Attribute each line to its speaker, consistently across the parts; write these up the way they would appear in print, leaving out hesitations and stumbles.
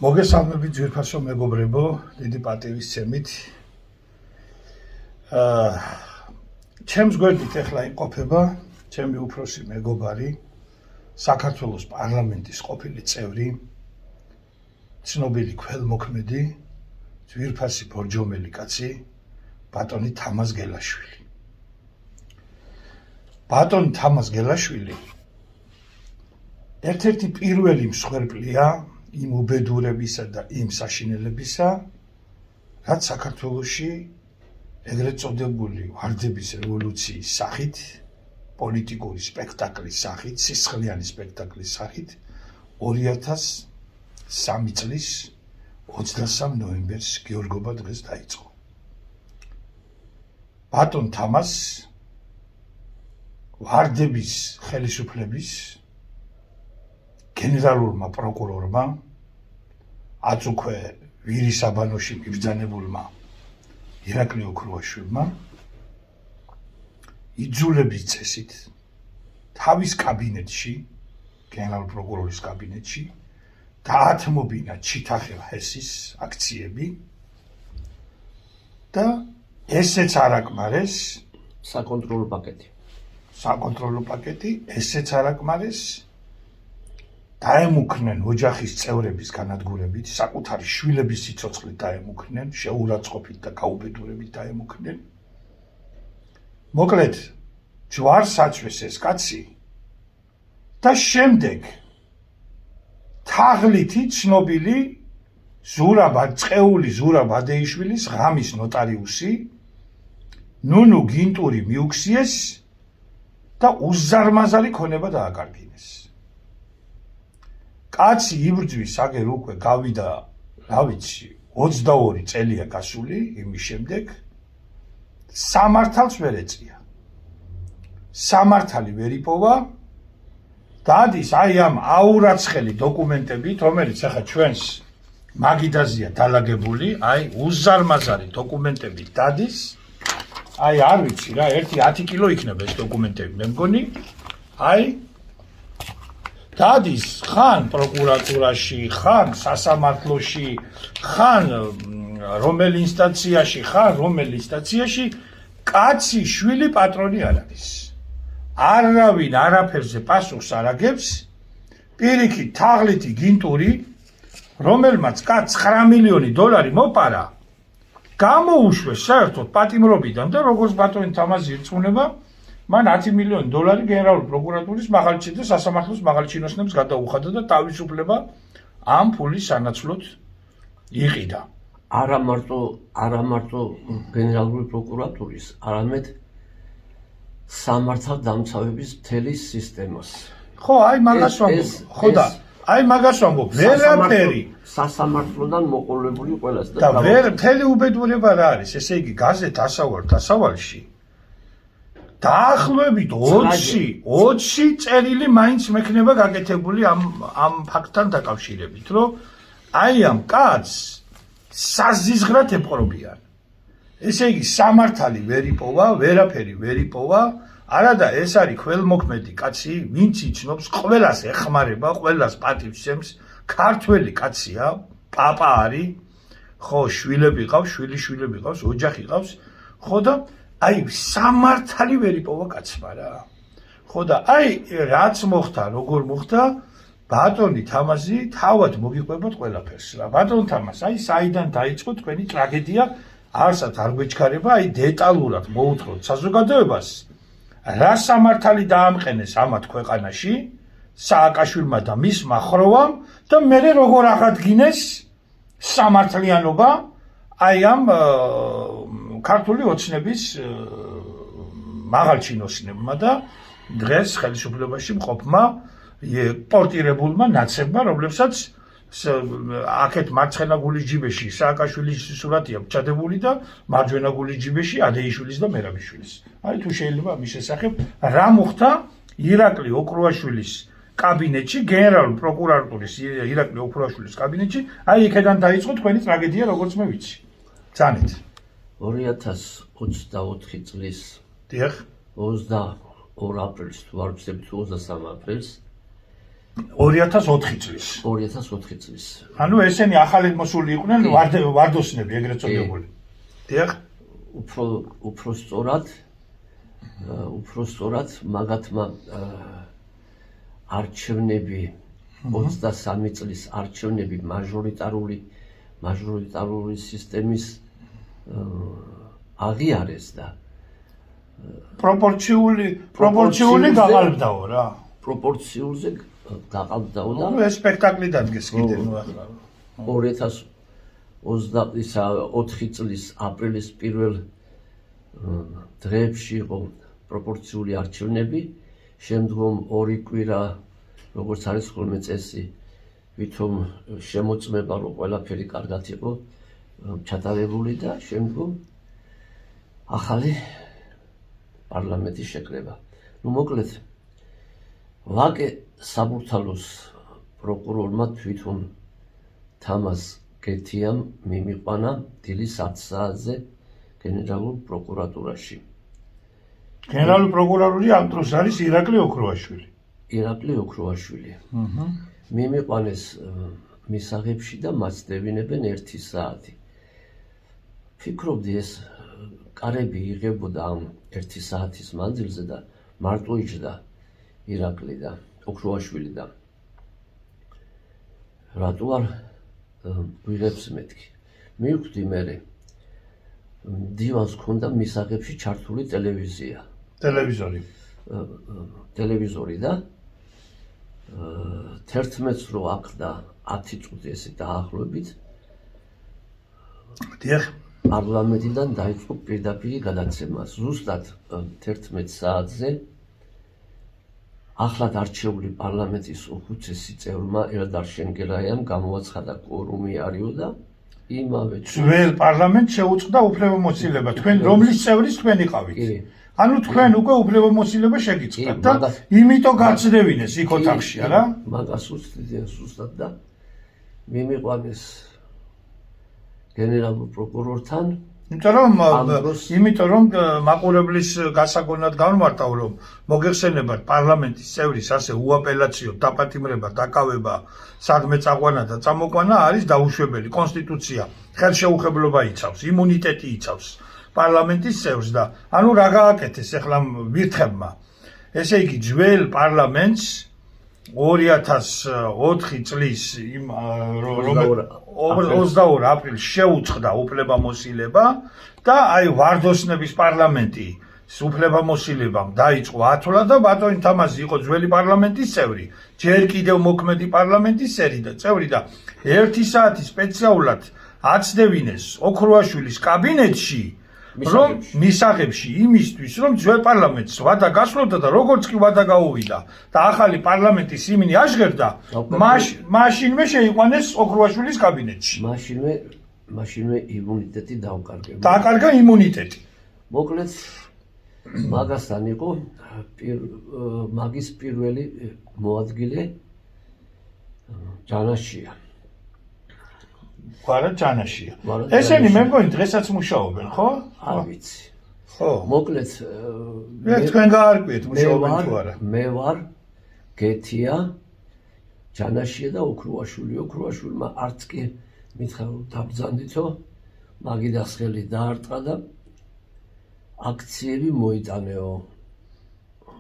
Speaker 1: მოგესალმებით ძვირფასო მეგობრებო, დიდი პატივისცემით. ჩემს გვერდით ახლა იმყოფება ჩემი უფროსი მეგობარი, საქართველოს პარლამენტის ყოფილი წევრი, ცნობილი ქველმოქმედი, ძვირფასი ბორჯომელი კაცი, ბატონი თამაზ გელაშვილი. ბატონი თამაზ გელაშვილი ერთ-ერთი პირველი მსხვერპლია იმ უბედურებისა და იმ საშინელებისა, რაც საქართველოში ეგრეთ წოდებული ვარდების რევოლუციის სახით, პოლიტიკური სპექტაკლის სახით, სისხლიანი სპექტაკლის სახით 2003 წლის 23 ნოემბერს გიორგობა დღეს დაიწყო. ბატონ თამაზ ვარდების ხელისუფლების გენერალურმა პროკურორმა, აწუქვე ვირისაბანოში მიბრძანებულმა ირაკლი ოქრუაშვილმა იძულების წესით თავის კაბინეტში, გენერალურ პროკურორის კაბინეტში დაათმობინა ჩიტახელ ჰესის აქციები და ესეც არ აკმარეს
Speaker 2: საკონტროლო პაკეტი,
Speaker 1: ესეც არ აკმარეს დაემუქრნენ ოჯახის წევრების განადგურებით, საკუთარი შვილების სიცოცხლით დაემუქრნენ, შეურაცხყოფით და გაუბედურებით დაემუქრნენ. მოკლედ, ჯვარს აწვეს ეს კაცი და შემდეგ თაღლითი ცნობილი წყეული ზურაბ ადეიშვილის ღამის ნოტარიუსი ნუნუ გინტური მიუქციეს და უზარმაზარი ქონება დააკარგინეს. კაცი იბრძვის აგერ უკვე გავიდა, რა ვიცი, 22 წელია გასული, იმის შემდეგ სამართალს ვერ ეწია. სამართალი ვერ იპოვა, დადის აი ამ აურაცხელი დოკუმენტებით, რომელიც ახლა ჩვენს მაგიდაზეა დალაგებული, აი უზარმაზარი დოკუმენტებით დადის, აი არ ვიცი რა, 10 კილო იქნება ეს დოკუმენტები, მე მგონი, აი დადის ხან პროკურატურაში, ხან სასამართლოში, ხან რომელ ინსტანციაში, კაცი შვილი პატრონი არ არის. არავინ არაფერზე პასუხს არ აგებს, პირიქით თაღლითი გინტური, რომელმაც კაცს $9 მილიონი მოპარა, გამოუშვეს საერთოდ პატიმრობიდან და როგორც ბატონი თამაზი ირწმუნება, მან $10 მილიონი გენერალური პროკურატურის მაღალჩინო და სასამართლოს მაღალჩინოსნებს გადაუხადა და თავისუფლება ამ ფულის სანაცვლოდ იყიდა.
Speaker 2: არა მარტო გენერალური პროკურატურის, არამედ სამართალდამცავების მთელი სისტემას.
Speaker 1: ხო, აი მაგას ვამბობ, ვერაფერი
Speaker 2: სასამართლოდან მოყოლებული ყველას
Speaker 1: და მთელი უბედურება რა არის, ესე იგი გაზეთ ასავალში დაახლოებით 20 წერილი მაინც მექნება გაკეთებული ამ ფაქტთან დაკავშირებით, რომ აი ამ კაცს საზიზღრად ეპყრობიან. ესე იგი სამართალი ვერ იპოვა, ვერაფერი ვერ იპოვა, არადა ეს არის ქველმოქმედი კაცი, ვინც იცნობს, ყველას ეხმარება, ყველას პატივს სცემს, ქართველი კაცია, პაპა არის, ხო, შვილები ყავს, შვილიშვილები ყავს, ოჯახი ყავს, ხო და აი სამართალი ვერ იპოვა კაცმა რა. ხო და აი რაც მოხდა, როგორ მოხდა, ბატონი თამაზი თავად მოგიყვებათ ყველაფერს რა. ბატონ თამაზ, აი საიდან დაიწყო თქვენი ტრაგედია, არსად არ გვეჩქარება, აი დეტალურად მოუთხროთ საზოგადოებას, რა სამართალი დაამყენეს ამათ ქვეყანაში, სააკაშვილმა და მისმა ხროვამ და მერე როგორ აღადგინეს სამართლიანობა აი ამ ქართული ოცნების მაღალჩინოსნებმა და დღეს ხელისუფლებაში მყოფმა პორტირებულმა ნაცებმა, რომლებსაც აქეთ მარცხენა გულის ჯიბეში სააკაშვილის სურათია ჩადებული და მარჯვენა გულის ჯიბეში ადეიშვილის და მერაბიშვილის. აი თუ შეიძლება ამის შესახებ რა მოხდა ირაკლი ოქრუაშვილის კაბინეტში, გენერალური პროკურატურის ირაკლი ოქრუაშვილის კაბინეტში, აი იქედან დაიწყო თქვენი ტრაგედია, როგორც მე ვიცი. ძანეთ
Speaker 2: 2024 წლის 22 აპრილს თუ არ ვცდები 23 აპრილს
Speaker 1: 2004 წლის.
Speaker 2: 2004 წლის.
Speaker 1: ანუ ესენი ახალი მოსული იყვნენ ვარდოსნები, ეგრეთ წოდებული. დიახ.
Speaker 2: უფრო სწორად მაგათმა არჩევნები 23 წლის არჩევნები მაჟორიტარული სისტემის აღიარეს და
Speaker 1: პროპორციული გაყალბდაო რა.
Speaker 2: პროპორციულზე გაყალბდაო და
Speaker 1: ეს სპექტაკლი დადგეს კიდე ნუ ახლა.
Speaker 2: 2024 წლის აპრილის პირველ დღეებში იყო პროპორციული არჩევნები, შემდგომ 2 კვირა როგორც არის ხოლმე წესი, ვითომ შემოწმება რომ ყველაფერი კარგად იყო ჩატარებული და შემდგომ ახალი პარლამენტის შეკრება. ნუ მოკლედ ვაკე საბურთალოს პროკურორმა თვითონ თამაზ გეთიამ მიმიყვანა დილის 10 საათზე გენერალურ პროკურატურაში.
Speaker 1: გენერალური პროკურორი ამ დროს არის ირაკლი ოქროაშვილი.
Speaker 2: ირაკლი ოქროაშვილი. მიმიყვანეს მისაღებში და მაცდებინებენ 1 საათი. ფიქრობდი ეს კარები იღებოდა ამ 1 საათის მანძილზე და მარტო იჯდა ირაკლი და ოქროაშვილი და რატო არ ვიღებს მეთქი. მივხვდი მერე დივანს ჰქონდა მისაღებში ჩართული ტელევიზორი და 11-ს რო აკლდა 10 წუთი ესე დაახლოებით
Speaker 1: დიახ.
Speaker 2: პარლამენტიდან დაიწყო პირდაპირი გადაცემა. ზუსტად 11 საათზე ახლად არჩეული პარლამენტის უხუცესი წევრმა ელდარ შენგელაიამ გამოაცხადა კვორუმი არისო და იმავე
Speaker 1: ძველ პარლამენტს შეუწყდა უფლებამოსილება. თქვენ რომლის წევრის თქვენ იყავით? ანუ თქვენ უკვე უფლებამოსილება შეგიწყდათ და იმიტომ გაწდევინეს იქ ოთახში, არა?
Speaker 2: მაგას უსწრდიან ზუსტად და მიმიყვანეს გენერალურ პროკურორთან.
Speaker 1: იმიტომ რომ მაყურებლის გასაგონად განმარტავ რომ მოგეხსენებათ პარლამენტის წევრის ასე უაპელაციო დაპატიმრება, დაკავება, სადმე წაყვანა და წამოყვანა არის დაუშვებელი. კონსტიტუცია ხელშეუხებლობა იცავს, იმუნიტეტი იცავს პარლამენტის წევრს და ანუ რა გააკეთეს ახლა ვირთხებმა. ესე იგი ძველ პარლამენტს 2004 წლის 22 აპრილს შეუწყდა უფლებამოსილება და აი ვარდოსნების პარლამენტი უფლებამოსილებამ დაიწყო ათვლა და ბატონი თამაზი იყო ძველი პარლამენტის წევრი, ჯერ კიდევ მოქმედი პარლამენტის წევრი და 1 საათი სპეციალურად აცდევინეს ოქროაშვილის კაბინეტში რომ მისაღებში იმისთვის რომ ძველ პარლამენტს ვადა გასვლოდა და როგორც კი ვადა გაუვიდა და ახალი პარლამენტის იმინი აშღერდა, მაშინვე შეიყვანეს ოქროაშვილის კაბინეტში.
Speaker 2: მაშინვე იმუნიტეტი დაუკარგა.
Speaker 1: დააკარგა იმუნიტეტი.
Speaker 2: მოკლედ მაგასთან იყო მაგის პირველი მოადგილე ჯანაშია.
Speaker 1: ვარა ჯანაშია. ესენი მე მგონი დღესაც მუშაობენ, ხო?
Speaker 2: არ ვიცი.
Speaker 1: ხო.
Speaker 2: მოკლედ
Speaker 1: თქვენ გაარკვიეთ მუშაობენ თუ არა.
Speaker 2: მე ვარ გეთია, ჯანაშია და ოქროაშვილი. ოქროაშვილმა არც კი მითხრა რომ დაბრძანდითო, მაგიდას ხელი დაარტყა და აქციები მოიტანეო.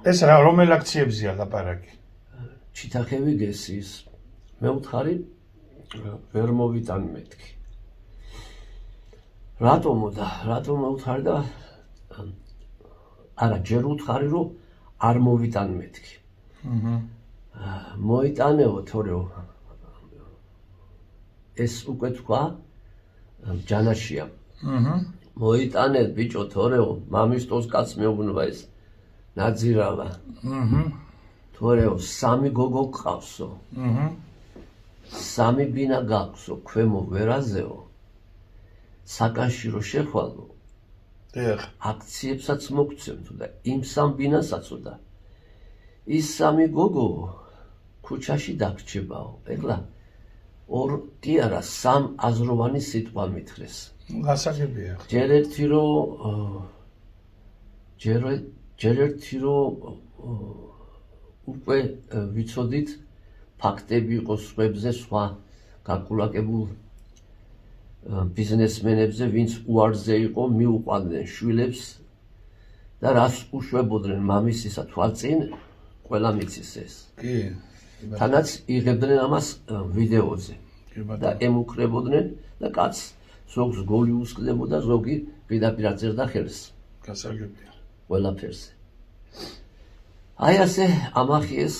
Speaker 1: ეს რა რომელ აქციებზია ლაპარაკი?
Speaker 2: ჩიტახევი გესის. მე ვთხარი ვერ მოვიტან მეთქი. რატომო ვთხარი და არა ჯერ ვთხარი რომ არ მოვიტან მეთქი. მოიტანეო თორე ეს უკვე თქვა ჯანაშია. მოიტანეთ ბიჭო თორეო მამისტოს კაც მეუბნება ეს ნაძირავა. თორეო 3 გოგო გყავსო. 3 ბინა გაქვსო ქვემო ვერაზეო. საკანში რო შეხვალო.
Speaker 1: დიახ.
Speaker 2: აქციებსაც მოგცემთო და იმ 3 ბინასაც და ის 3 გოგო ქუჩაში დაგრჩებაო. ეხლა კი არა 3 აზროვანი სიტყვა მითხრეს.
Speaker 1: გასაგებია.
Speaker 2: ჯერ ერთი რომ უკვე ვიცოდით ფაქტები იყოს სხვებზე, სხვა გაკულაკებულ ბიზნესმენებზე, ვინც უარზე იყო, მიუყვანდნენ შვილებს და რას უშვებოდნენ მამისისა თვალწინ, ყველა მიცის ეს.
Speaker 1: კი.
Speaker 2: თანაც იღებდნენ ამას ვიდეოზე
Speaker 1: კი
Speaker 2: და
Speaker 1: ბატონო.
Speaker 2: ემუქრებოდნენ და კაცს ზოგს გოლი უსკდებოდა, ზოგი პირდაპირ აწერდა ხელს
Speaker 1: გასაგებია.
Speaker 2: ყველაფერზე. აი ასე ამახიეს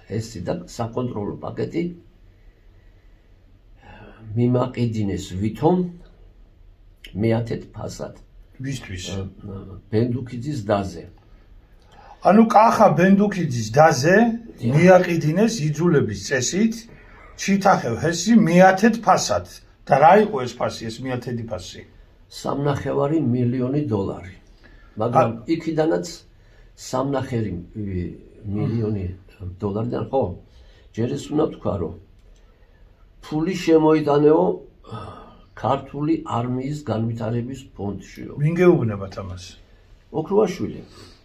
Speaker 2: ესე და საკონტროლო პაკეტი მიმაყიდინეს ვითომ მეათეთ ფასად
Speaker 1: ვისთვის?
Speaker 2: ბენდუქიძის დაზე.
Speaker 1: ანუ კახა ბენდუქიძის დაზე მიაყიდინეს იძულების წესით ჩიტახევ ჰესი მეათეთ ფასად. და რა იყო ეს ფასი, ეს მეათედი ფასი?
Speaker 2: $3.5 მილიონი. მაგრამ იქიდანაც $3.5 მილიონი დოლარიდან ხო? ჯერ ეს უნდა თქვა, რომ ფული შემოიტანეო ქართული არმიის განვითარების ფონდშიო.
Speaker 1: ვინ გეუბნებათ ამას?
Speaker 2: ოქრუაშვილი.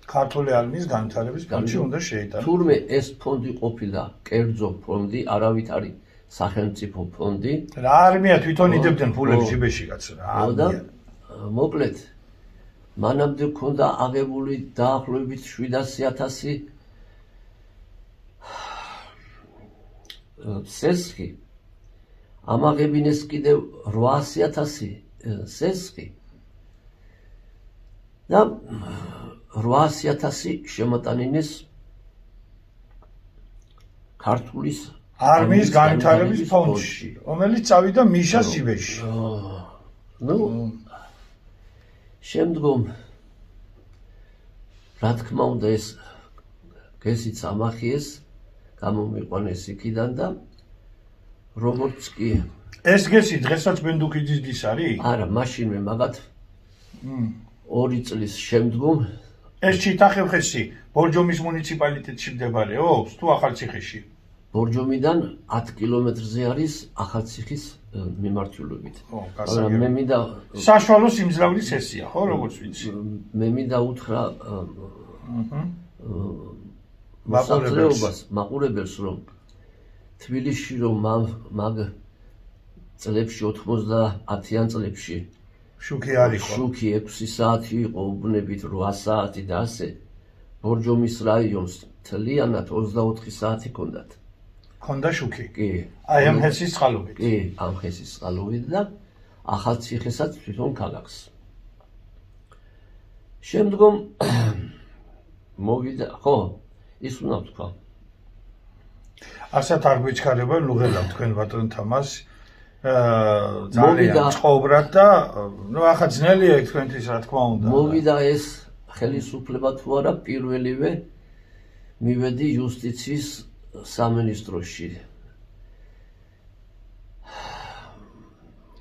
Speaker 1: ქართული არმიის განვითარების ფონდში უნდა შეიტანოს.
Speaker 2: თურმე ეს ფონდი ყოფილა კერძო ფონდი, არავითარი სახელმწიფო ფონდი.
Speaker 1: რა არმია თვითონ იდებდნენ ფულებს ჯიბეში კაცო რა.
Speaker 2: და მოკლედ მანამდე ქონდა აღებული დაახლოებით 700,000 სესხი. ამაღებინეს კიდევ 800,000 სესხი და 800,000 შემოტანინეს ქართულის
Speaker 1: არმიის განვითარების ფონდში, რომელიც წავიდა მიშას ჯიბეში.
Speaker 2: ნუ შემდგომ რა თქმა უნდა ეს გესიც ამახიეს, გამომიყვანეს იქიდან და როგორც კი
Speaker 1: ეს გესი დღესაც ბენდუქიძის დის არის?
Speaker 2: არა, მაშინვე მაგათ 2 წლის შემდგომ
Speaker 1: ეს ჩიტახევ ხესი ბორჯომის მუნიციპალიტეტში მდებარეობს თუ ახალციხეში?
Speaker 2: ბორჯომიდან 10 კილომეტრზე არის ახალციხის მიმართულებით.
Speaker 1: ო,
Speaker 2: მაგრამ მე მინდა
Speaker 1: საშუალო სიმძლავრის ესია, ხო, როგორც ვიცი.
Speaker 2: მე მინდა უთხრა მოსახლეობას, მაყურებელს, რომ თბილისში რომ მაგ წლებში 90-იან წლებში
Speaker 1: შუქი არის ხო?
Speaker 2: შუქი 6 საათი იყო, უბნებით 8 საათი და ასე ბორჯომის რაიონს მთლიანად 24 საათი ჰქონდათ.
Speaker 1: ქონდა შუქი.
Speaker 2: კი.
Speaker 1: აი ამ ჰესის წყალობით.
Speaker 2: კი, ამ ხესის წყალობით და ახალციხესაც თვითონ ქალაქს. შემდგომ მოვიდა, ხო, ის უნდა ვთქვა.
Speaker 1: ასათ არ გვიჩქარება, ლუღელავ თქვენ ბატონ თამას. ძალიან წყობრად და ნუ ახლა ძნელია თქვენთვის რა თქმა უნდა.
Speaker 2: მოვიდა ეს ხელისუფლება თუ არა, პირველივე მივედი იუსტიციის სამინისტროში.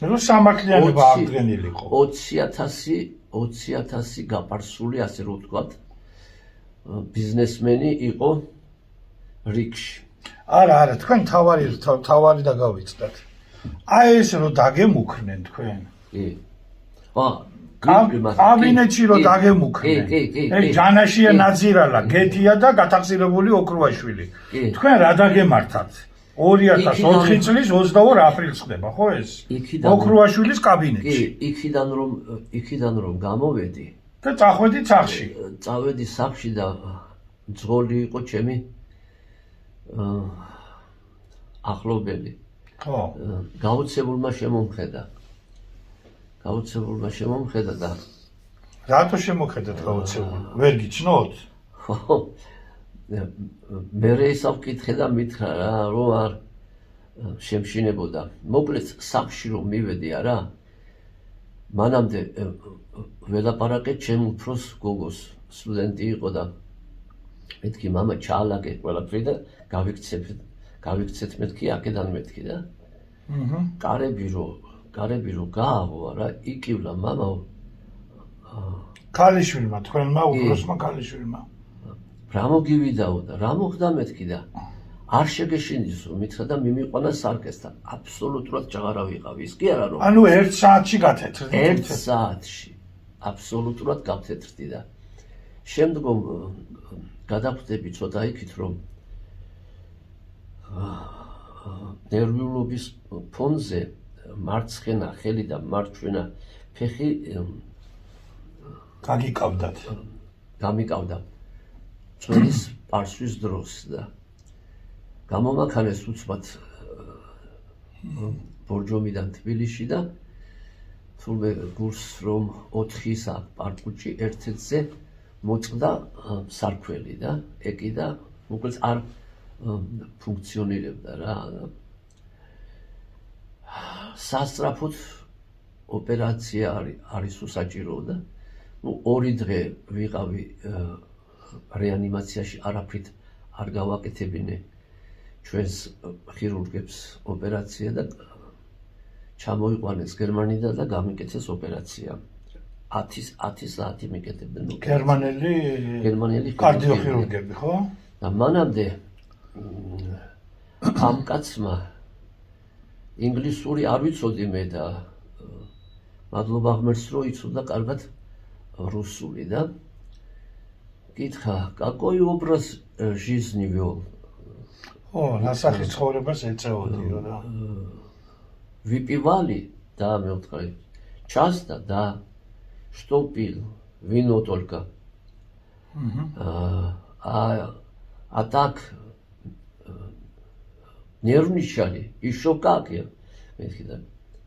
Speaker 1: ნუ სამართლიანობა აღდგენილიყო.
Speaker 2: 20,000 გაპარსული, ასე რომ ვთქვათ, ბიზნესმენი იყო რიგში.
Speaker 1: არა, თქვენ თავარი და გავიცდათ. აი ეს რომ დაგემუქრნენ თქვენ.
Speaker 2: კი.
Speaker 1: კაბინეტში რომ დაგემუქრნენ. ეს ჯანაშია ნაძირალა, გეთია და გათახსირებული ოქრუაშვილი. თქვენ რა დაგემართათ? 2004 წლის 22 აპრილს ხდება, ხო ეს? ოქრუაშვილის კაბინეტში.
Speaker 2: იქიდან რომ გამოვედი
Speaker 1: და წახვედი სახში.
Speaker 2: წავედი სახში და ძღოლი იყო ჩემი ახლობელი.
Speaker 1: ხო.
Speaker 2: გაუცებულმა შემომხედა და
Speaker 1: რატო შემოხედათ გაუცებულ? ვერ გიჩნოთ?
Speaker 2: ხო. მე ისევ ვკითხე და მითხრა რა, რომ არ შემშინებოდა. მოკლედ სახში რომ მივედი არა, მანამდე ველაპარაკე ჩემ უფროს გოგოს, სტუდენტი იყო და მეთქი მამა ჩაალაგე ყველაფერი და გავიქცეთ მეთქი აქედან მეთქი და კარები რო გააღო არა, იკივლა მამა
Speaker 1: ქალიშვილმა, თქვენმა უფროსმა ქალიშვილმა.
Speaker 2: რა მოგივიდაო და რა მოხდა მეთქი და არ შეგეშინდისო, მითხრა და მიმიყვანა სარკესთან. აბსოლუტურად ჭაღარა ვიყავი, ის კი არა რომ
Speaker 1: ანუ 1 საათში გათეთრდი.
Speaker 2: 1 საათში აბსოლუტურად გავთეთრდი და შემდგომ გადავხვდები ცოტა იქით რომ ნერვიულობის ფონზე მარცხენა ხელი და მარჯვენა ფეხი
Speaker 1: გაგიკავდათ.
Speaker 2: გამიკავდა წვერის პარსვის დროს და გამომაქანეს უცბად ბორჯომიდან თბილისში და თურმე გულს რომ 4-ისა პარკუჭი ერთ-ერთზე მოწყდა სარქველი და ეკიდა მოკლედ არ ფუნქციონირებდა რა. სასწრაფოდ ოპერაცია არის უსაჭირო და 2 დღე ვიყავი რეანიმაციაში, არაფრით არ გავაკეთებინე ჩვენს ხირურგებს ოპერაცია და ჩამოიყვანეს გერმანიდან და გამიკეთეს ოპერაცია. 10 საათი მიკეთებდნენ. გერმანელი
Speaker 1: კარდიოხირურგები, ხო?
Speaker 2: და მანამდე ამ კაცმა ინგლისური არ ვიცოდი მე და მადლობა ღმერთს რომ იცოდა კარგად რუსული და კითხა, какой образ жизни вел?
Speaker 1: ო, ნასახის ცხოვრებას ეწეოდიო რა.
Speaker 2: Выпивали, да, мне сказали. Часто, да. Что пил? Вино только. А так нервничали. Еще как я.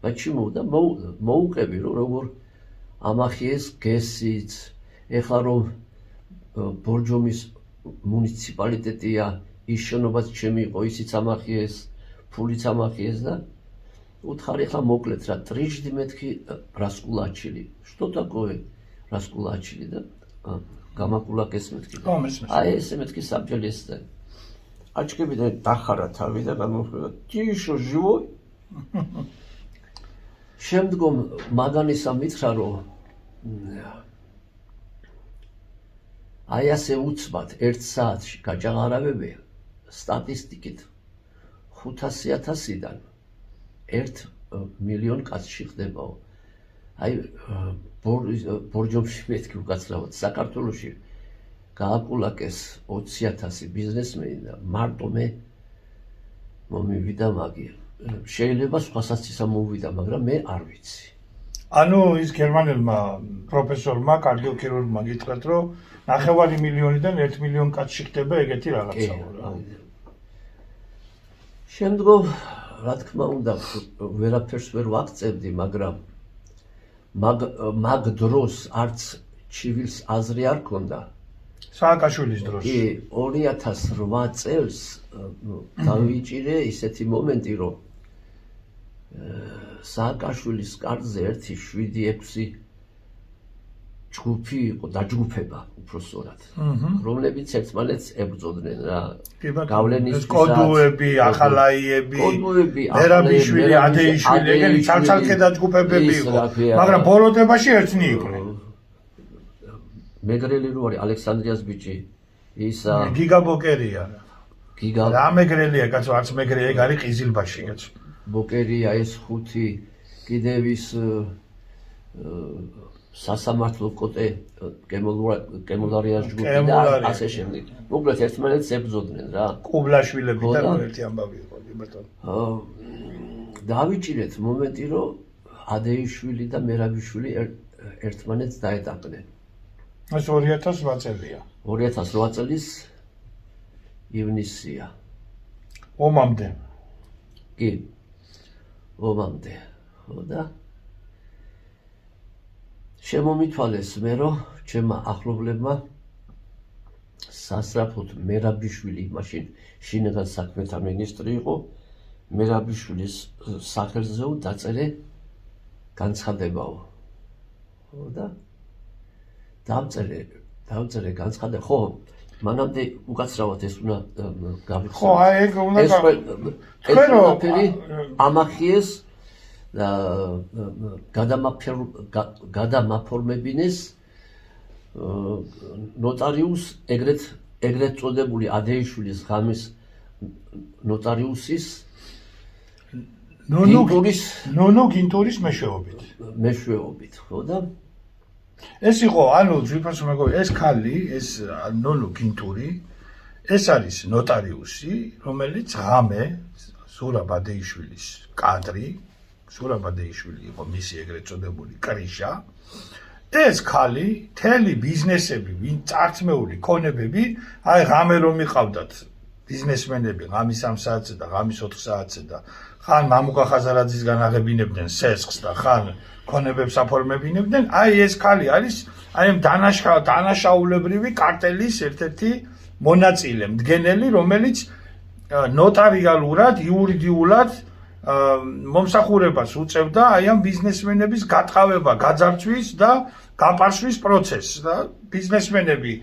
Speaker 2: Почему? Да, მოუყევი რომ როგორ ამახიეს გესიც. ეხლა რომ ბორჯომის მუნიციპალიტეტია, ის შენობაც ჩემი იყო, ისიც ამახიეს, ფულიც ამახიეს და უთხარი ხა მოკლედ რა трижды მეთქი раскулачили. Что такое раскулачили და გამაკულაკეს მეთქი. აი ესე მეთქი საბჭოли ესწე. აჩქებიდან დახარა თავი და გამოხდა. Ты что, живой? შემდგომ მაგანისა მითხრა რომ აი ასე უცბად 1 საათში გაჭაღარავები სტატისტიკით 500,000-დან 1 მილიონ კაცში ხდებაო. აი ბორჯომში მეთქი უკაცრავად საქართველოში გააკულაკეს 20,000 ბიზნესმენი და მარტო მე მომივიდა მაგი. შეიძლება სხვასაც ისა მოვიდა, მაგრამ მე არ ვიცი.
Speaker 1: ანუ ის გერმანელმა პროფესორმა, კარდიოქირურგმა გითხრათ, რომ 9 მილიონიდან 1 მილიონ კაცში ხდება ეგეთი რაღაცაო რა.
Speaker 2: შემდგომ რა თქმა უნდა ვერაფერს ვერ ვაღწევდი, მაგრამ მაგ დროს არც ჩივილს აზრი არ ქონდა.
Speaker 1: სააკაშვილის დროს.
Speaker 2: კი, 2008 წელს დავიჭირე ისეთი მომენტი, რომ სააკაშვილის კარზე 1-7-6 ჯგუფი იყო, დაჯგუფება უпроსორად, რომლებიც ერთმანეთს ებრძოდნენ რა. გავლენის
Speaker 1: კოდუები, ახალაიები, მერაბიშვილი, ადეიშვილი, ეგენი ცალ-ცალკე დაჯგუფებები იყო, მაგრამ ბოლოდებაში ერთნი იყვნენ.
Speaker 2: მეგრელი რო არის ალექსანდრიას ბიჭი, ისა
Speaker 1: გიგა ბოკერია. რა მეგრელია, კაცო, არც მეგრე, ეგ არის ყიზილბაში, კაცო.
Speaker 2: ბოკერია ეს 5 კიდევ ის სასამართლო კოტე კემოლარიას ჯგუფი და ასე შემდეგ. მოკლედ ერთმანეთს ებრძოდნენ რა.
Speaker 1: კუბლაშვილები და ერთი ამბავი იყო, ბატონო.
Speaker 2: დავიჭირეთ მომენტი, რომ ადეიშვილი და მერაბიშვილი ერთმანეთს დაეტაყვნენ.
Speaker 1: ეს 2008 წელია.
Speaker 2: 2008 წლის ივნისია.
Speaker 1: ომამდე.
Speaker 2: კი. ომამდე. ხო და შემომითვალეს მე რომ ჩემმა ახლობლებმა სასწრაფოდ მერაბიშვილი მაშინ შინაგან საქმეთა მინისტრი იყო, მერაბიშვილის სახელზეო დაწერე განცხადებაო. ხო და დავწერე განცხადება, ხო, მანამდე უკაცრავად ეს უნდა გავიხსენო.
Speaker 1: ხო, აი ეგ უნდა
Speaker 2: ამახიეს გადამაფორმებინეს ნოტარიუს ეგრეთ წოდებული ადეიშვილის ღამის ნოტარიუსის
Speaker 1: ნონო გინტურის მეშვეობით, ხო და ეს იყო, ანუ ვიფასო მეგობი, ეს ქალი, ეს ნონო გინტური, ეს არის ნოტარიუსი, რომელიც ღამე სურა ბადეიშვილის კადრი, სურა ბადეიშვილი იყო მისი ეგრეთ წოდებული კრიშა. ეს ხალი თელი ბიზნესები, ვინ წარწმეული ქონებები, აი ღამე რომ მიყავდათ ბიზნესმენები, ღამის 3 საათზე და ღამის 4 საათზე და ხან მამუკა ხაზარაძისგან აღებინებდნენ სესხს და ხან ქონებებს აფორმებინებდნენ, აი ეს ხალი არის აი ამ დანაშაულებრივი კარტელის ერთ-ერთი მონაწილე, მდგენელი, რომელიც ნოტარიალურად, იურიდიულად მომსახურებას უწევდა აი ამ ბიზნესმენების გატყავება, გაძარცვის და გაპარშვის პროცესს და ბიზნესმენები,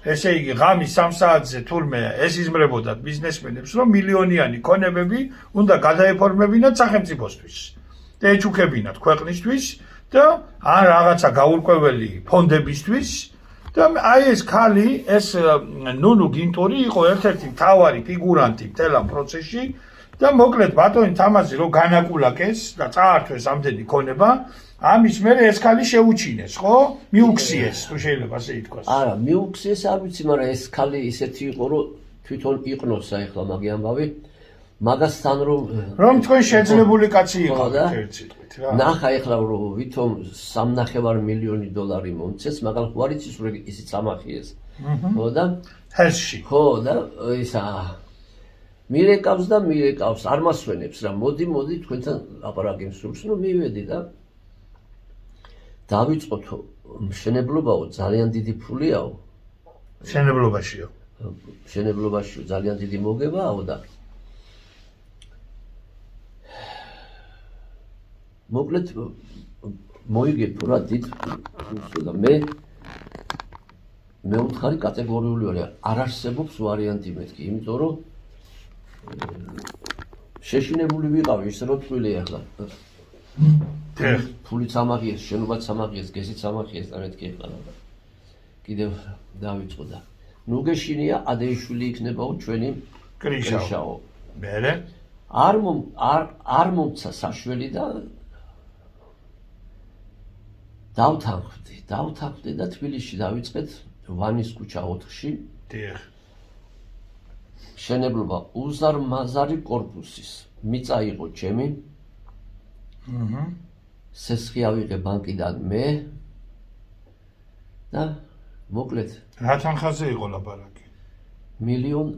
Speaker 1: ესე იგი, ღამის 3 საათზე თურმე ეს იზმრებოდათ ბიზნესმენებს, რომ მილიონიანი ქონებები უნდა გადაეფორმებინათ სახელმწიფოსთვის და ეჩუქებინათ ქვეყნისთვის და ან რაღაცა გაურკვეველი ფონდებისთვის და აი ეს ხალი, ეს ნუნუ გინტური იყო ერთ-ერთი მთავარი ფიგურანტი მთელ ამ პროცესში და მოკლედ ბატონი თამაზი რო განაკულაკეს და წაართვეს ამდენი ქონება, ამის მერე ეს ხალი შეუჩინეს, ხო? მიუქციეს, თუ შეიძლება ასე ითქვას.
Speaker 2: არა, მიუქციეს არ ვიცი, მაგრამ ეს ხალი ისეთი იყო, რომ თვითონ იყნოსა ახლა მაგი ამბავი. მაგასთან
Speaker 1: რომ თქვენ შეძლებული კაცი იყავთ ერთ სიტყვით რა.
Speaker 2: ნახა ახლა რომ ვითომ 3.5 მილიონი დოლარი მომცეს, მაგრამ ხო არ იცის რომ ისიც ამახიეს. ხო და
Speaker 1: ჰესში.
Speaker 2: ხო და ისა მირეკავს და მირეკავს, არ მასვენებს რა. მოდი თქვენთან ლაპარაკი მსურს, რომ მივედი და დავიწყოთ მშენებლობაო, ძალიან დიდი ფულიაო.
Speaker 1: მშენებლობაშიო.
Speaker 2: მშენებლობაშიო ძალიან დიდი მოგებაო და მოკლედ მოიგებ რა დიდ ფულს და მე უთხარი კატეგორიული ვარ, არ არსებობს ვარიანტი მეთქი, იმიტომ რომ შეშინებული ვიყავი ის რო თვლი ახლა. ფულიც ამაღიეს, შენობაც ამაღიეს, გესიც ამაღიეს და მეთქი ახლა და კიდევ დავიწყო და ნუ გეშინია ადეიშვილი იქნებაო ჩვენი კრიშაო.
Speaker 1: მერე
Speaker 2: არ მომცა საშველი და დავთანხმდი და თბილისში დავიწყეთ ვანის ქუჩა 4-ში.
Speaker 1: დიახ.
Speaker 2: მშენებლობა უზარმაზარი კორპუსის. მიწა იყო ჩემი. სესხი ავიღე ბანკიდან მე და მოკლედ
Speaker 1: რა თანხაზე იყო ლაპარაკი?
Speaker 2: 1.5 მილიონი.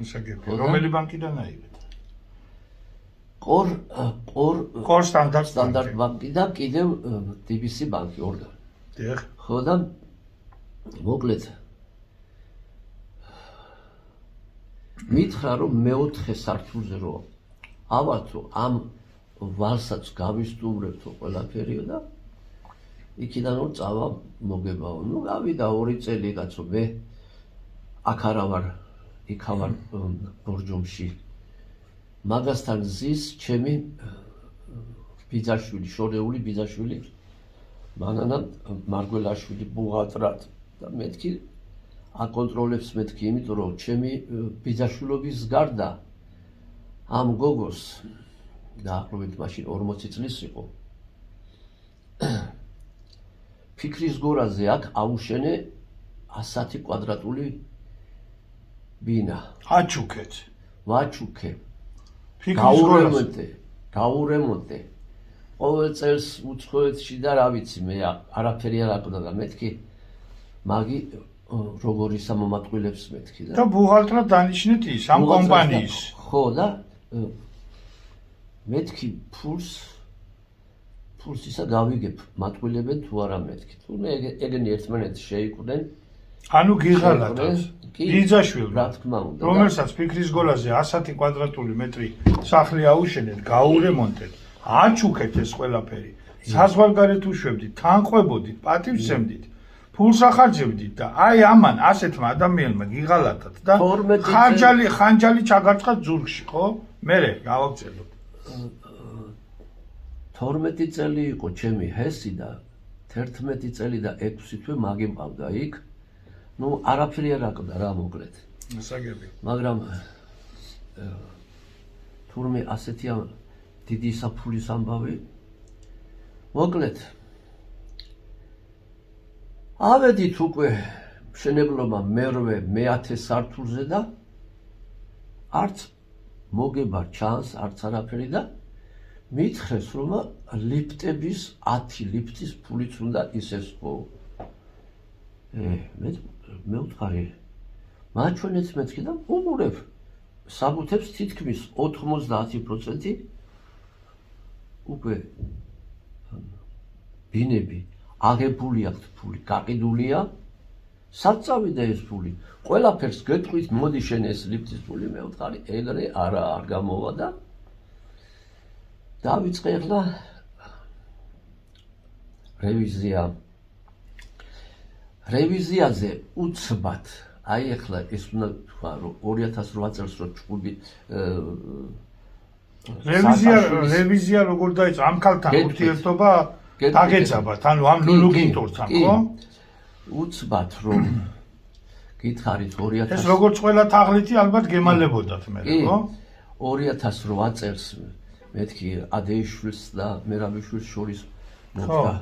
Speaker 1: ასაგები. რომელი ბანკიდან აიღეთ?
Speaker 2: ყორ
Speaker 1: სტანდარტ
Speaker 2: ბანკი და კიდევ DBC ბანკი ორგანი.
Speaker 1: დიახ.
Speaker 2: ხო და მოკლედ მითხრა რომ მე-4 სართულზე რო ავართო ამ ვალსაც გავისტუმრებთო ყველაფერიო და იქიდან რომ წავა მოგებაო. ნუ გავიდა 2 წელი კაცო მე აქ არა ვარ, იქ ვარ ბორჯომში. მაგასთან ზის ჩემი ბიძაშვილი, შორეული ბიძაშვილი, მანანა მარგველაშვილი ბუღატრად და მეთქი აკონტროლებს მეთქი, იმიტომ რომ ჩემი ბიძაშვილობის გარდა ამ გოგოს დაახლოებით მაშინ 40 წლის იყო. ფიქრის გორაზე აქ აუშენე 100 კვადრატული ბინა.
Speaker 1: აჩუქეთ.
Speaker 2: ვაჩუქე.
Speaker 1: ფიქრის
Speaker 2: გაურემონტე. ყოველ წელს უცხოეთში და რა ვიცი მე არაფერი არ აკვდა და მეთქი მაგი როგორი სამომატყილებს მეთქი
Speaker 1: და ბუღალტრად დანიშნეთ ის ამ კომპანიის.
Speaker 2: ხო და მეთქი ფულს ისა გავიგებ მატყილებენ თუ არა მეთქი. თუნე ეგენი ერთმანეთს შეიკვდნენ.
Speaker 1: ანუ გიღალატად. ბიძაშვილი,
Speaker 2: რა თქმა უნდა.
Speaker 1: რომელსაც ფიქრის გოლაზე 100 კვადრატული მეტრი სახლი აუშენეთ, გაურემონტეთ, აჩუქეთ ეს ყველაფერი. საზღვარგარეთ უშვებდით, თანყვებოდით, პატივცემდით, ფულს ახარჯებდით და აი ამან ასეთმა ადამიანმა გიღალატად და ხანჯალი ჩაგარცხათ ზურგში, ხო? მერე გავაგრძელოთ.
Speaker 2: 12 წელი იყო ჩემი ჰესი და 11 წელი და 6 თვე მაგი მყავდა იქ. ნუ არაფერი არ აკვდა რა მოკლედ.
Speaker 1: ასაგები.
Speaker 2: მაგრამ თურმე ასეთი დიდი საფულის ამბავი მოკლედ ავედით უკვე მშენებლობა მე-10 სართულზე და არც მოგება ჩანს, არც არაფერი და მითხრეს, რომ ლიფტების 10 ლიფტის ფულიც უნდა ისესხო. მე ვთხარი, მაჩვენეთ მეთქი და უყურებ საბუთებს თითქმის 90% უკვე ბინები აღებული აქვს ფული, გაყიდულია. სად წავიდა ეს ფული? ყველაფერს გეტყვით, მოდი შენ ეს ლიფტის ფული მე ვთხარი, ეგრე არა არ გამოვა და დავიწყე ახლა რევიზია. რევიზიაზე უცბად, აი ახლა ეს უნდა თქვა, რომ 2008 წელს რო ჭუბი
Speaker 1: რევიზია როგორ დაიწყო? ამ ქალთან ურთიერთობა დაგეძაბათ, ანუ ამ ნუნუ გინტურთან, ხო?
Speaker 2: უცბად რომ გითხარით 2000
Speaker 1: ეს როგორც ყველა თაღლითი ალბათ გემალებოდათ მე, ხო?
Speaker 2: 2008 წელს მეთქი ადეიშვილს და მერაბიშვილს შორის მოხდა.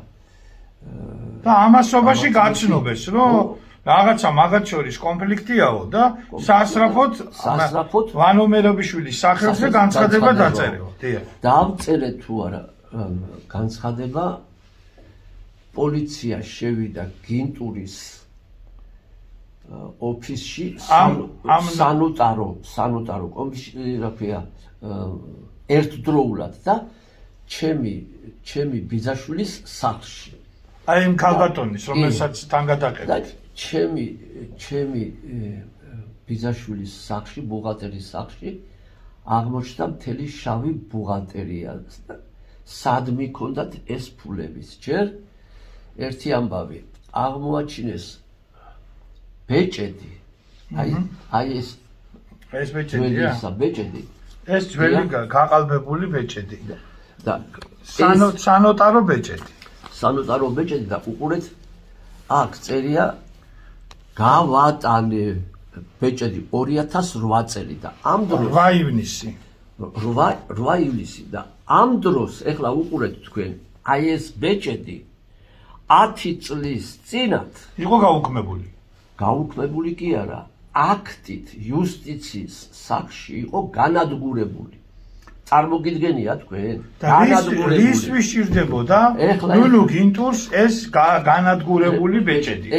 Speaker 1: და ამასობაში გაცნობეს, რომ რაღაცა მაგათ შორის კონფლიქტიაო და სასწრაფოდ ვანო მერაბიშვილის სახელზე განცხადება დაწერეო. დიახ.
Speaker 2: დავწერე თუ არა განცხადება, პოლიცია შევიდა გინტურის ოფისში სანუტარო კომისია ერთდროულად და ჩემი ბიძაშვილის სახლში.
Speaker 1: აი იმ ქალბატონის, რომელსაც თან გადაყენეთ.
Speaker 2: ჩემი ბიძაშვილის სახლში, ბუღალტერის სახლში აღმოჩნდა მთელი შავი ბუღალტერია. სად მიქონდათ ეს ფულებიც? ჯერ ერთი ამბავი აღმოაჩინეს ბეჭედი. აი ეს
Speaker 1: ბეჭედია.
Speaker 2: ბეჭედი.
Speaker 1: ეს ძველი გაყალბებული ბეჭედი.
Speaker 2: და
Speaker 1: სანოტარო ბეჭედი.
Speaker 2: სანოტარო ბეჭედი და უყურეთ, აქ წერია გავატანე ბეჭედი 2008 წელი და ამ დროს
Speaker 1: 8 ივნისი.
Speaker 2: 8 ივლისი და ამ დროს ეხლა უყურეთ თქვენ, აი ეს ბეჭედი 10 წლის წინათ
Speaker 1: იყო გაუქმებული.
Speaker 2: გაუქმებული კი არა, აქტით იუსტიციის სახლში იყო განადგურებული. წარმოგიდგენია თქვენ?
Speaker 1: რის ვიშირდებოდა ნუნუ გინტურს ეს განადგურებული ბეჭედი?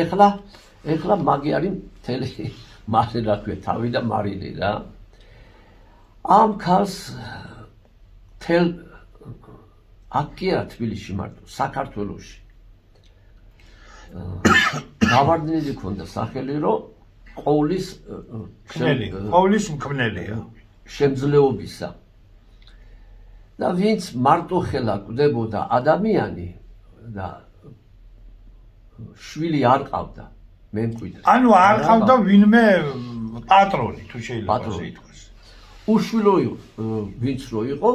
Speaker 2: ეხლა მაგი არის მთელი მარე რა ქვია, თავი და მარილი რა. ამ ქალს თელ აქ კი არა თბილისში მარტო, საქართველოში გავარდნილი ქონდა სახელი, რომ ყოვლის მკვნელია შემძლეობისა და ვინც მარტო ხელა კვდებოდა ადამიანი და შვილი არ ყავდა, მე მკვიდრ.
Speaker 1: ანუ არ ყავდა ვინმე პატრონი, თუ შეიძლება ასე ითქვას.
Speaker 2: უშვილო ვინც რო იყო,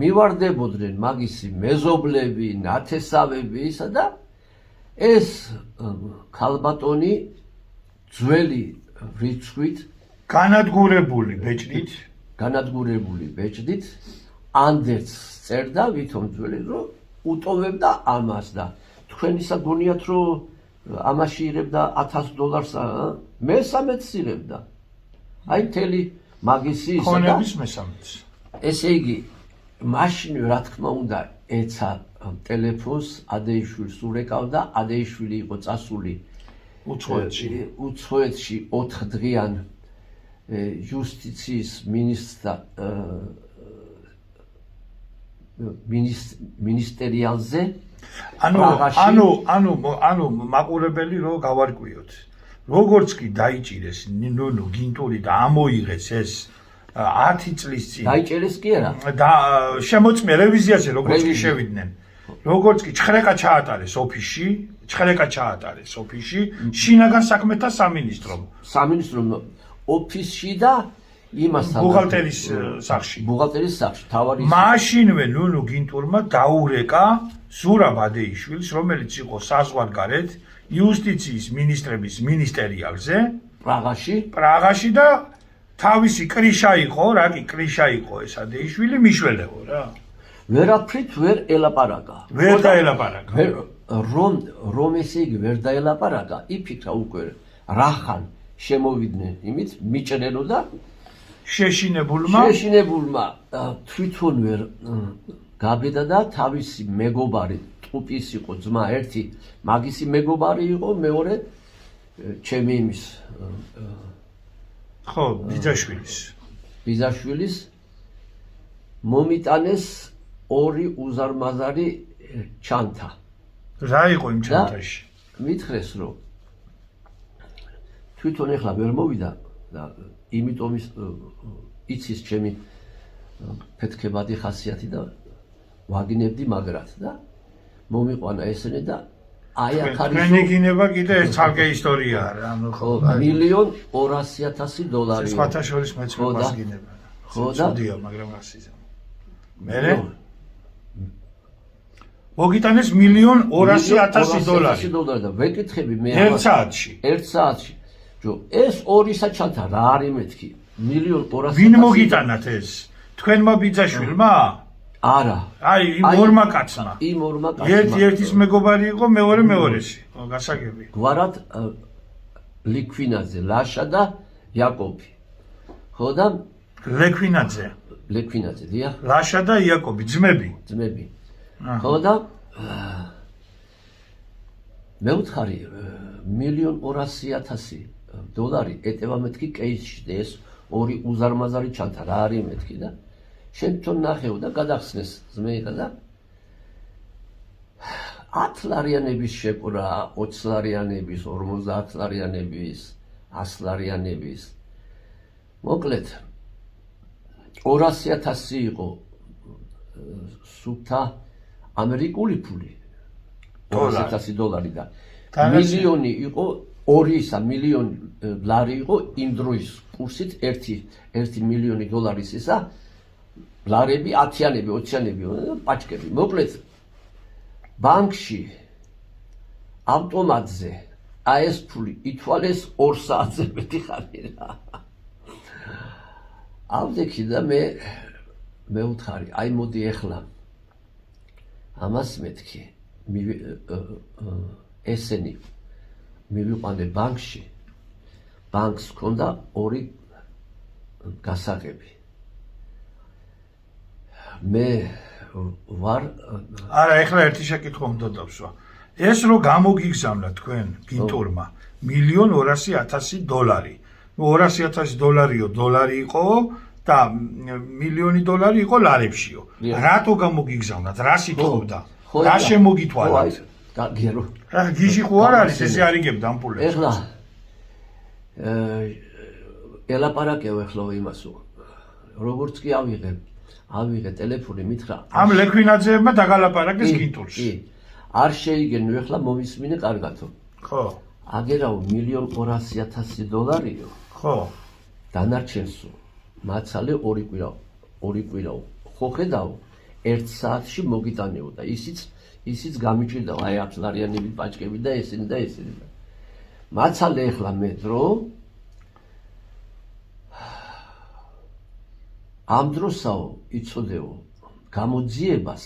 Speaker 2: მივარდებოდნენ მაგისი მეზობლები, ნათესავები ისა და ეს ქალბატონი ძველი რიცხვით
Speaker 1: განადგურებული
Speaker 2: ბეჭდით ანდერს წერდა, ვითომ ძველი, რომ უტოვებდა ამას და თქვენ ისა გონიათ, რომ ამაში იღებდა $1000, მესამედს იღებდა. აი მთელი მაგისი ისა და
Speaker 1: ქონების მესამედს.
Speaker 2: ესე იგი, მაშინ რა თქმა უნდა ეცა ტელეფონს ადეიშვილს ურეკავდა, ადეიშვილი იყო წასული უცხოეთში 4 დღიან იუსტიციის მინისტერიალზე.
Speaker 1: ანუ მაყურებელი რო გავარკვიოთ. როგორც კი დაიჭირეს ნუნუ გინტური და ამოიღეს ეს 10 წლის წინ.
Speaker 2: დაიჭერეს კი არა.
Speaker 1: და შემოწმე რევიზიაზე როგორც კი შევიდნენ. როგორც კი ჭხრეკა ჩაატარეს ოფისში, შინაგან საქმეთა სამინისტრომ
Speaker 2: ოფისში და იმასთან
Speaker 1: ბუღალტერის სახლში.
Speaker 2: თავარი
Speaker 1: მაშინვე ნუნუ გინტურმა დაურეკა ზურაბ ადეიშვილს, რომელიც იყო საზღვარგარეთ იუსტიციის მინისტრების მინისტერიალზე პრაღაში და თავისი კრიშა იყო, რა კი კრიშა იყო ეს ადეიშვილი, მიშველეო რა.
Speaker 2: ვერაფრით ვერ ელაპარაკა.
Speaker 1: ვერ დაელაპარაკა.
Speaker 2: რომ ესე იგი ვერ დაელაპარაკა, იფიქრა უკვე რახან შემოვიდნენ იმით, მიჭრელო და შეშინებულმა თვითონ ვერ გაბედა და თავისი მეგობარი ტყუპის იყო ძმა ერთი მაგისი მეგობარი იყო მეორე ჩემი იმის
Speaker 1: ხო
Speaker 2: ბიძაშვილის მომიტანეს ორი უზარმაზარი ჩანთა
Speaker 1: რა იყო იმ ჩანთაში
Speaker 2: მითხრეს რომ თვითონ ეხლა ვერ მოვიდა და იმიტომ იცის ჩემი ფეთქებადი ხასიათი და ვაგინებდი მაგრად და მომიყვანა ესენი და აი აქ არის
Speaker 1: თქვენი გინება კიდე ეს ცალკე ისტორიაა რა ანუ ხო
Speaker 2: $1,200,000
Speaker 1: სხვათა შორის მეც მეყვარს გინება
Speaker 2: ხო და
Speaker 1: ცუდია მაგრამ ასიზა მერე მოგიტანეს $1,200,000
Speaker 2: და ვეკითხები მე
Speaker 1: ერთ საათში
Speaker 2: ერთ საათში ჯო ეს ორი საჩანთა რა არის მეთქი $1,200,000
Speaker 1: ვინ მოგიტანათ ეს თქვენმა ბიძაშვილმა
Speaker 2: არა
Speaker 1: აი იმ ორმა კაცმა
Speaker 2: იმ ორმა კაცმა
Speaker 1: ერთის მეგობარი იყო მეორე მეორესი ხო გასაგები
Speaker 2: გვარად ლიქვინაძე ლაშა და იაკობი ხო და ლექვინაძე დიახ
Speaker 1: ლაშა და იაკობი ძმები
Speaker 2: ხო და მე ვთხარი $1,200,000 ეტევა მეთქი კეისში და ეს ორი უზარმაზარი ჩანთა რა არის მეთქი და შენ თვითონ ნახეო და გადახსნეს ძმეიღა და 10 ლარიანების შეპრა 20 ლარიანების 50 ლარიანების 100 ლარიანების მოკლედ 200,000 იყო სუფთა ამერიკული ფული $200,000 და მილიონი იყო $200,000 ლარი იყო იმ დროის კურსით 1 მილიონი დოლარის ისა ლარები 10-იანები 20-იანები პაჭკები მოკლედ ბანკში ავტომატზე აი ეს ფული ითვალეს 2 საათზე მეტი ხანი რა ავდექი და მე ვთხარი აი მოდი ეხლა ამას მეთქი ესენი მივიყვანე ბანკში ბანკს ჰქონდა ორი გასაღები მე ვარ
Speaker 1: არა ეხლა ერთი შეკითხვა უნდა დავსვა ეს რო გამოგიგზავნა თქვენ გინტურმა $1,200,000 ნუ $200,000 დოლარი იყო და $1,000,000 იყო ლარებშიო რატო გამოგიგზავნათ რა სიტყობდა რა შემოგითვალათ
Speaker 2: გაგერო
Speaker 1: რა გიჟი ხო არ არის ესე არიგებდა ამ პულებს
Speaker 2: ეხლა ელაპარაკეო ეხლა იმასო როგორც კი ავიღე ტელეფონი მითხრა
Speaker 1: ამ ლექვინაძეებმა დაგალაპარაკეს გინტურში
Speaker 2: არ შეიგენო ეხლა მომისმინე კარგათო
Speaker 1: ხო
Speaker 2: აგერაო $1,200,000
Speaker 1: ხო
Speaker 2: დანარჩენსო მაცალე ორი კვირაო ხო ხედავ ერთ საათში მოგიტანეო და ისიც გამიჭირდა აი 10 ლარიანები პაჭკები და ესენი მაცალე ეხლა მე დრო ამ დროსაო იცოდეო გამოძიებას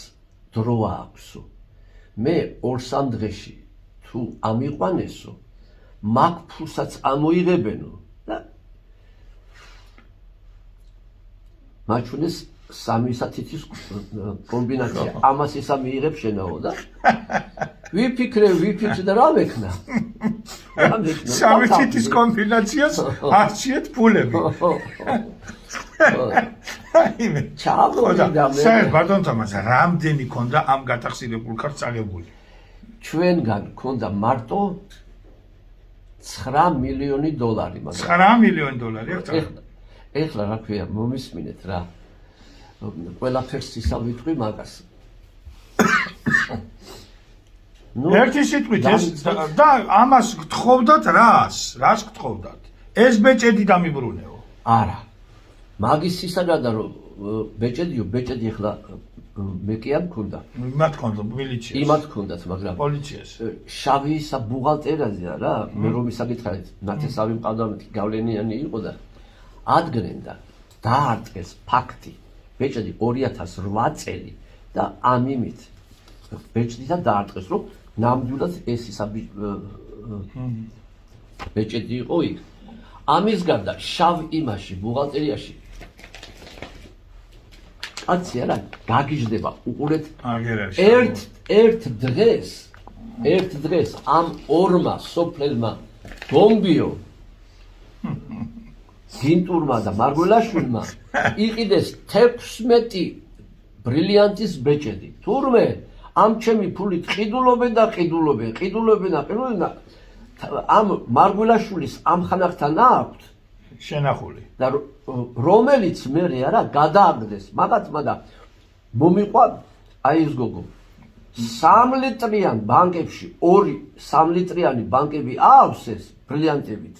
Speaker 2: დრო აქვსო მე 2-3 დღეში თუ ამიყვანესო მაგ ფულსაც ამოიღებენო და მაჩვენეს 3 თითის კომბინაცია ამას ისა მიიღებ შენაო და ვიფიქრე და რა მექნა
Speaker 1: 3 თითის კომბინაციას არჩიეთ ფულები აიმე
Speaker 2: ჩავდოდა მე
Speaker 1: საერთოდ ბატონ თომას რამდენი ქონდა ამ გატახსირებულ ქართ წაღებული
Speaker 2: ჩვენგან ქონდა მარტო $9 მილიონი მაგრამ
Speaker 1: $9 მილიონი
Speaker 2: ეხლა რა ქვია მომისმინეთ რა ყველაფერს ისა ვიტყვი მაგას
Speaker 1: ერთი სიტყვით ეს და ამას გთხოვდათ რას გთხოვდათ ეს ბეჭედი დამიბრუნეო
Speaker 2: არა მაგის ისაგადა რომ ბეჭედი ეხლა მე კი არ მქონდა
Speaker 1: იმათ ქონდა მილიციას
Speaker 2: იმათ ქონდათ მაგრამ
Speaker 1: პოლიციას
Speaker 2: შავი ისა ბუღალტერია რა მე რომ ისაგითხარით ნათესავი მყავდა მეთქი გავლენიანი იყო და ადგენენ და დაარტყეს ფაქტი ბეჭედი 2008 წელი და ამიმით ბეჭდიდან დაარტყეს რომ ნამდვილად ეს ისა ბეჭედი იყო იქ ამის გარდა შავ იმაში ბუღალტერიაში კაცი არა გაგიჟდება უყურეთ
Speaker 1: აგერაში
Speaker 2: ერთ დღეს ამ ორმა სოფლელმა გომბიო გინტურმა და მარგველაშვილმა იყიდეს 16 ბრილიანტის ბეჭედი თურმე ამ ჩემი ფულით ყიდულობენ და ამ მარგველაშვილის ამ ხანახთან აქვთ
Speaker 1: შენახული
Speaker 2: და რომელიც მე არა გადააგდეს მაგათმა და მომიყვა აი ეს გოგო 3 ლიტრიან ბანკებში 3 ლიტრიანი ბანკები აქვს ეს ბრილიანტებით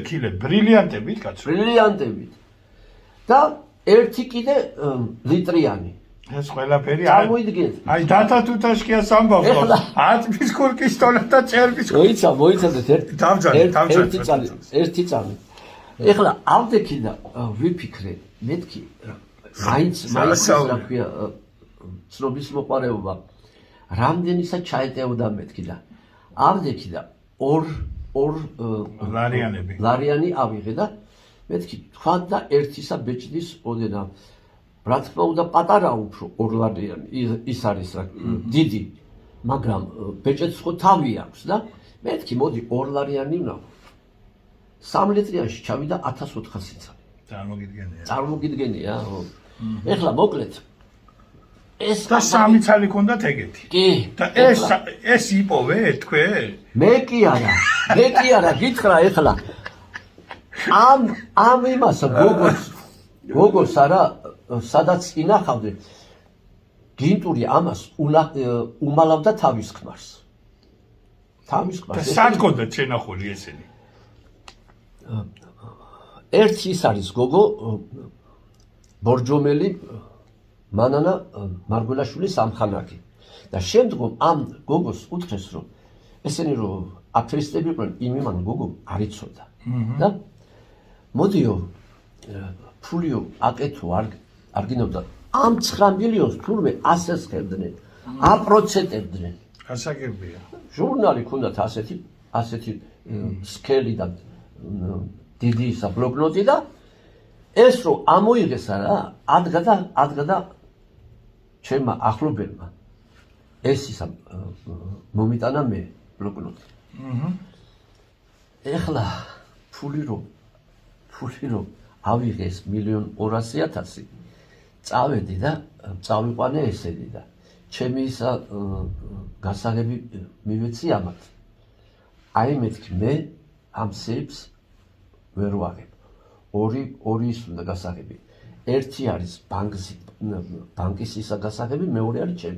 Speaker 1: ქილე ბრილიანტებით კაცო
Speaker 2: ბრილიანტებით და ერთი კიდე ליטრიანი
Speaker 1: ეს ყველაფერი
Speaker 2: წარმოიდგინეთ
Speaker 1: აი დათა თუთაშკიას ამბავს აწმის ქურკის ტონა და წერბის
Speaker 2: მოიცადეთ ერთი წამი ეხლა ავდექი და ვიფიქრე მეთქი მაინც რა ქვია ცნობის მოყარეობა რამდენისა ჩაეტეოდა მეთქი და ავდექი და ორ ლარიანი ავიღე და მეთქი თქვა და ერთისა ბეჭდის ოდენა რა თქმა უნდა პატარა უფრო ორ ლარიანი ის არის რა დიდი მაგრამ ბეჭედს ხო თავი აქვს და მეთქი მოდი ორ ლარიანი ვნახო 3 ლიტრიაში ჩავიდა 1400 წელი წარმოგიდგენია ეხლა მოკლედ ეს
Speaker 1: და 3 წელი ქონდათ ეგეთი
Speaker 2: კი
Speaker 1: და ეს იპოვე თქვენ
Speaker 2: მე კი არა გითხრა ეხლა ამ იმას გოგოს არა სადაც ინახავდნენ გინტური ამას უმალავდა თავის ქმარს
Speaker 1: და სად ქონდათ შენახული ესენი
Speaker 2: ერთი ის არის გოგო ბორჯომელი მანანა მარგველაშვილის ამხანაკი და შემდგომ ამ გოგოს უთხრეს რომ ესენი რომ აფერისტები იყვნენ იმან გოგო არ იცოდა და მოდიო ფულიო აკეთო არ გინობდა ამ 9 მილიონს თურმე ასეს ხებდნენ აპროცენტებდნენ
Speaker 1: გასაგებია
Speaker 2: ჟურნალი ქონდათ ასეთი სკელი და დიდი ისა ბლოკნოტი და ეს რომ ამოიღეს არა ადგა ჩემმა ახლობელმა ეს ისა მომიტანა მე ბლოკნოტი ეხლა ფული რომ ავიღეს 1,200,000 წავედი და წავიყვანე ესენი და ჩემი ისა გასაღები მივეცი ამათ აი მეთქი მე ამ სეიფს ვერ ვაღებ ორი ის უნდა გასაღები ერთი არის ბანკის ისა გასაღები მეორე არის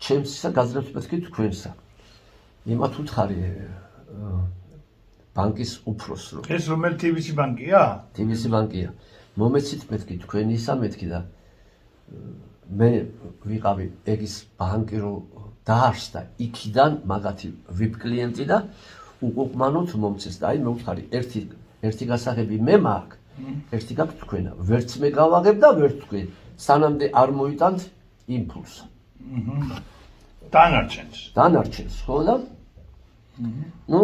Speaker 2: ჩემს ისა გაძლევთ მეთქი თქვენსა იმათ უთხარი ბანკის უფროს რომ
Speaker 1: ეს რომელი TBC ბანკია?
Speaker 2: TBC ბანკია. მომეცით მეთქი თქვენი ისა მეთქი და მე ვიყავი ეგის ბანკი რომ დაარსდა იქიდან მაგათი VIP კლიენტი და უკუყმანოთ მომცეს და აი მე ვთხარი ერთი გასაღები მე მაქვს ერთი გაქვთ თქვენა ვერც მე გავაღებ და ვერც თქვენ სანამდე არ მოიტანთ იმპულს დანარჩენს ხო და ნუ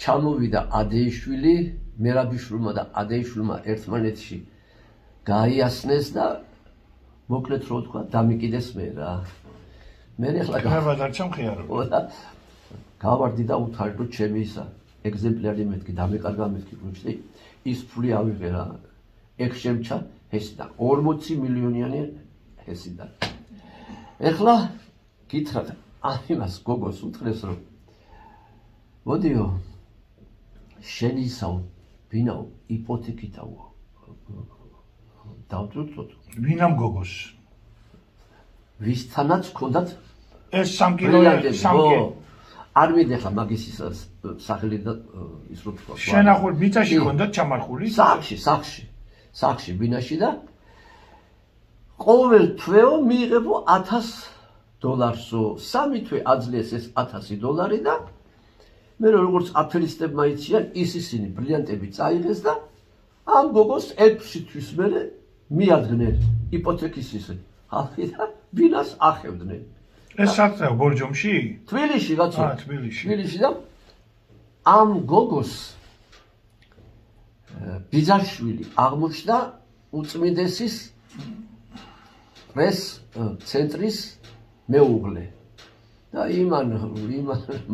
Speaker 2: ჩამოვიდა ადეიშვილი მერაბიშვილმა და ადეიშვილმა ერთმანეთში გაიასნეს და მოკლედ რო თქვა დამიკიდეს მე რა მე ეხლა
Speaker 1: გავარდარჩა მხიარობა
Speaker 2: გავარდი და უთხარი რომ ჩემი ისა ეგზემპლარი მეთქი დამეკარგა მეთქი გუჩი ის ფული ავიღე რა ეგ შემჩა ესიდან 40 მილიონიანი ესიდან ეხლა გითხრათ ამას გოგოს უთხრეს რომ მოდიო შენი ისაო ვინაო იპოთეკითაო დავწუწოთ
Speaker 1: ვინამ გოგოს
Speaker 2: ვისთანაც ქონდათ
Speaker 1: ეს 3 კილო
Speaker 2: არ მიდე ხა მაგის ისას სახელი და ის რო თქვა
Speaker 1: შენახულ ბიჭაში ქონდათ ჩამარხული
Speaker 2: სახში ბინაში და ყოველ თვეო მიიღებო $1000-ო 3 თვე აძლიეს ეს $1000 და მე როგორც აფერისტებმა იციან ისინი ბრილიანტები წაიღეს და ამ გოგოს 6 თვის მერე მიადგნენ იპოთეკის ისე ხალხი და ბინას ახევდნენ
Speaker 1: ეს საერთოდ ბორჯომში?
Speaker 2: თბილისში კაცო
Speaker 1: თბილისში
Speaker 2: და ამ გოგოს ბიძაშვილი აღმოჩნდა უწმიდესის ცენტრის მეუღლე და იმან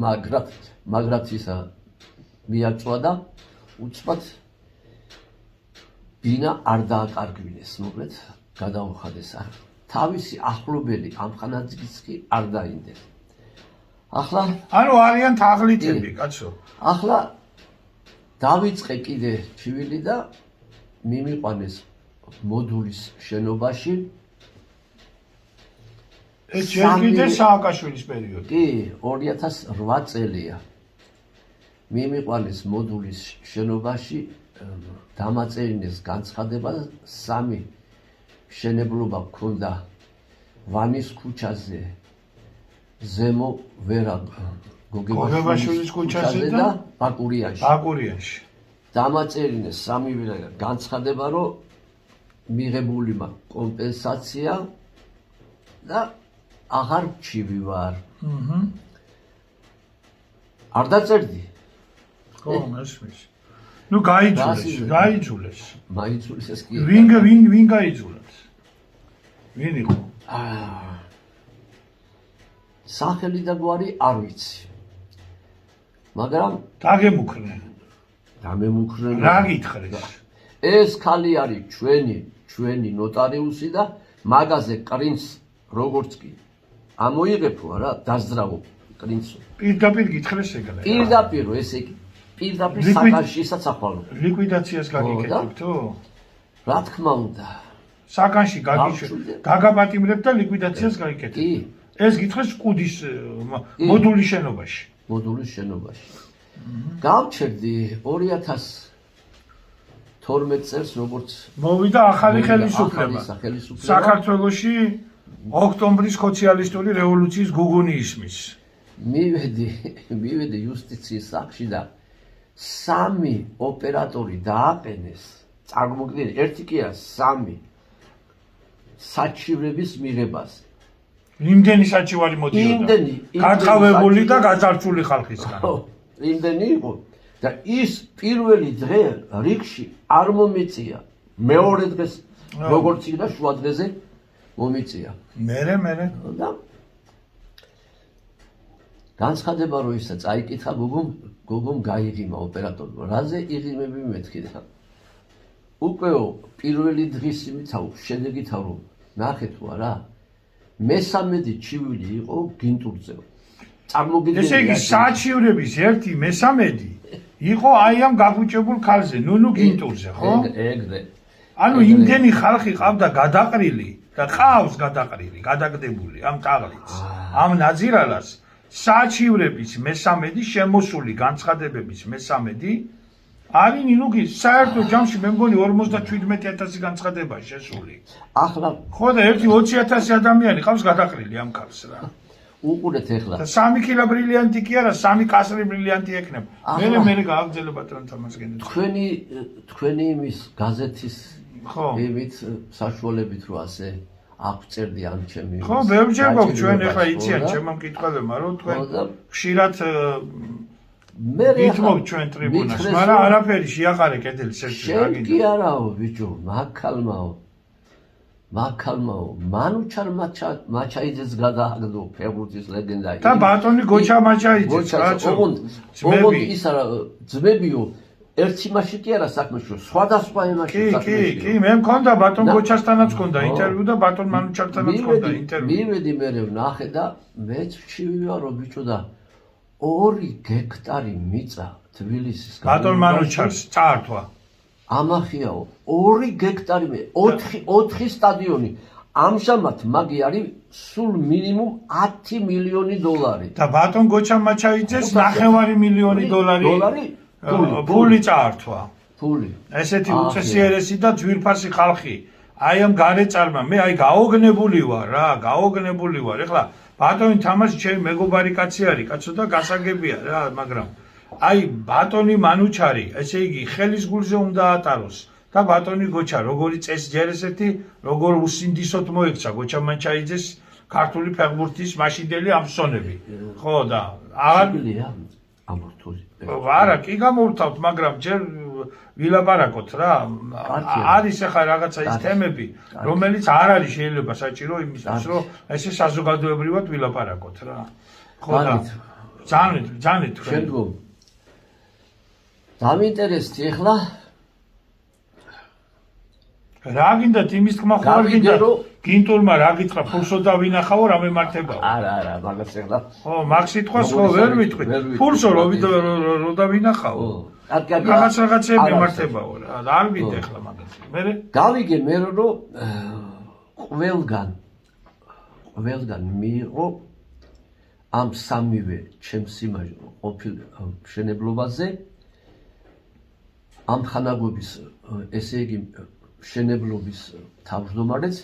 Speaker 2: მაგრათისა მიაწვა და უცბად ბინა არ დააკარგვინეს, მოკლედ გადაუხადეს. თავისი ახლობელი ამ ხანაზიც კი არ დაინდეს. ახლა
Speaker 1: ანუ არიან თაღლითები, კაცო.
Speaker 2: ახლა დავიწყე კიდე ჩივილი და მიმიყვანეს მოდულის შენობაში.
Speaker 1: ეს ჯერ კიდე სააკაშვილის პერიოდი.
Speaker 2: კი, 2008 წელია. მიმიყვანეს მოდულის შენობაში, დამაწერინეს განცხადება, 3 მშენებლობა ჰქონდა ვანის ქუჩაზე, ზემო ვერა გოგებაშვილის ქუჩაზე და ბაკურიანში. დამაწერინეს 3 განცხადება, რომ მიღებული მაქვს კომპენსაცია და აღარ ჩივი ვარ. არ დაწერდი.
Speaker 1: ხო, მესმის. ნუ გაიძულეს.
Speaker 2: მაიძულეს ეს კი.
Speaker 1: ვინ გაიძულეს? ვინ იყო?
Speaker 2: სახელი და გვარი არ ვიცი. მაგრამ
Speaker 1: დაგემუქრნენ. რა გითხრეს?
Speaker 2: ეს ხალი არის ჩვენი ნოტარიუსი და მაგაზე კრინს როგორც კი ამოიღებო რა დაძრავო კრინსო.
Speaker 1: პირდაპირ გითხრეს ეგრე.
Speaker 2: პირდაპირ ესე იგი პირდაპირ საკანშისაც ახვალო.
Speaker 1: ლიკვიდაციას გაგიკეთებთო?
Speaker 2: რა თქმა უნდა.
Speaker 1: საკანში გაგაპატიმრებთ და ლიკვიდაციას გაიკეთებთ.
Speaker 2: კი.
Speaker 1: ეს გითხრეს კუდის მოდულის შენობაში.
Speaker 2: მოდულის შენობაში. გავჩერდი 2012 წელს როგორც
Speaker 1: მოვიდა ახალი ხელისუფლება. საქართველოში ოქტომბრის სოციალისტური რევოლუციის გუგუნი ისმის.
Speaker 2: მივედი იუსტიციის სახლში და 3 ოპერატორი დააყენეს. წარმოგიდგენთ, ერთი კი არა, 3 საჩივრების მიღებას.
Speaker 1: იმდენი საჩივარი მოდიოდა. გაწყავებული და გაძარცული ხალხისგან.
Speaker 2: იმდენი იყო და ის პირველი დღე რიგში არ მომიწია. მეორე დღეს როგორც იქნა შუა დღეზე მომიწია.
Speaker 1: მერე
Speaker 2: და განცხადება რომ ისა წაიკითხა გოგომ გაიღიმა ოპერატორმა. რაზე იღიმები მეთქი და უკეო პირველი დღის იმითაო შედეგითა რომ ნახეთ თუ არა მესამედი ჩივილი იყო გინტურზე. წარმოგიდგენთ
Speaker 1: ესე იგი საჩივრების 1/3 იყო აი ამ გაგუჭებულ ქალზე, ნუნუ გინტურზე, ხო?
Speaker 2: ეგრე.
Speaker 1: ანუ იმდენი ხალხი ყავდა გადაყრილი და ყავს გადაყრილი, გადაგდებული ამ ტაღლითს. ამ ნაძირალას საჩივრების 1/3 შემოსული განცხადებების 1/3 არის ნინუგი საერთო ჯამში მე მგონი 57000 განცხადებაა შესული.
Speaker 2: ახლა
Speaker 1: ხო და 20,000 ადამიანი ყავს გადაყრილი ამ ქალს რა.
Speaker 2: უყურეთ ახლა.
Speaker 1: და 3 კილა ბრილიანტი კი არა, 3 კასრი ბრილიანტი ექნება. მე გააგზელებ ბატონ თამასგენე.
Speaker 2: თქვენი იმის გაზეთის
Speaker 1: ხო.
Speaker 2: იმით საშუალებით რო ასე აღწერდი ამ ჩემი.
Speaker 1: ხო, ბევრჯერ გვაქვს ჩვენ ახლა იციან ჩემო მკითხველებმა რომ თქვენ ხშირად გითმობ ჩვენ ტრიბუნას, მაგრამ არაფერი შეაყარე კედელი სერჩი
Speaker 2: რა გინდა. კი არაო ბიჭო, მაქალმაო, მანუჩარ მაჩაიძეს გადააგდო ფეხბურთის ლეგენდა.
Speaker 1: და ბატონი გოჩა მაჩაიძეს, რაჩო.
Speaker 2: ოღონდ ის არა ძმებიო, ერთი მასში კი არა საქმეში, სხვადასხვა ემაში საქმეში.
Speaker 1: კი, მე მქონდა ბატონ გოჩასთანაც მქონდა ინტერვიუ და ბატონ მანუჩართანაც მქონდა ინტერვიუ.
Speaker 2: მივედი მე ვნახე და მეც ჩივიარო ბიჭო და 2 გექტარი მიწა თბილისის
Speaker 1: ბატონ მანუჩარს წაართვა.
Speaker 2: ამახიაო 2 გექტარი მე 4 სტადიონი ამჟამად მაგი არის სულ მინიმუმ 10 მილიონი დოლარი
Speaker 1: და ბატონ გოჩა მაჩაიძეს 9 მილიონი დოლარი ფული წაართვა.
Speaker 2: ფული
Speaker 1: ესეთი უწესიერესი და ძვირფასი ხალხი აი ამ გარეწარმა მე აი გაოგნებული ვარ რა, გაოგნებული ვარ. ეხლა ბატონი თამაში ჩემი მეგობარი კაცი არის, კაცო და გასაგებია რა, მაგრამ აი ბატონი მანუჩარი, ესე იგი ხელის გულზე უნდა ატაროს და ბატონი გოჩა როგორი წესი ჯერ ესეთი როგორ უსინდისოდ მოექცა გოჩა მაჩაიძეს ქართული ფეხბურთის მაშინდელი ამსონები. ხო და აღარ
Speaker 2: შეგიძლია ამორთული
Speaker 1: არა, კი გამოვთავთ, მაგრამ ჯერ ვილაპარაკოთ რა. არის ახლა რაღაცა ის თემები, რომელიც არ არის შეიძლება საჭირო იმისთვის, რომ ესე საზოგადოებრივად ვილაპარაკოთ რა. ხო და ძალიან თქვენ.
Speaker 2: შემდგომ დამინტერესდი ახლა
Speaker 1: რა გინდათ იმის თქმა ხო არ გინდათ? გინტურმა რა გითხრა, ფულსო დავინახავო, რა მემართებაო?
Speaker 2: არა, მაგას ახლა.
Speaker 1: ხო, მაგ სიტყვას ხო ვერ ვიტყვით. ფულსო რო დავინახავო. რაღაცები მემართებაო რა. არ გინდა ახლა მაგას. მერე
Speaker 2: გავიგე მე რომ ყველგან მიიღო ამ სამივე ჩემს იმაში ყოფილ მშენებლობაზე ამ ხანაგობის ესე იგი მშენებლობის თავმჯდომარეც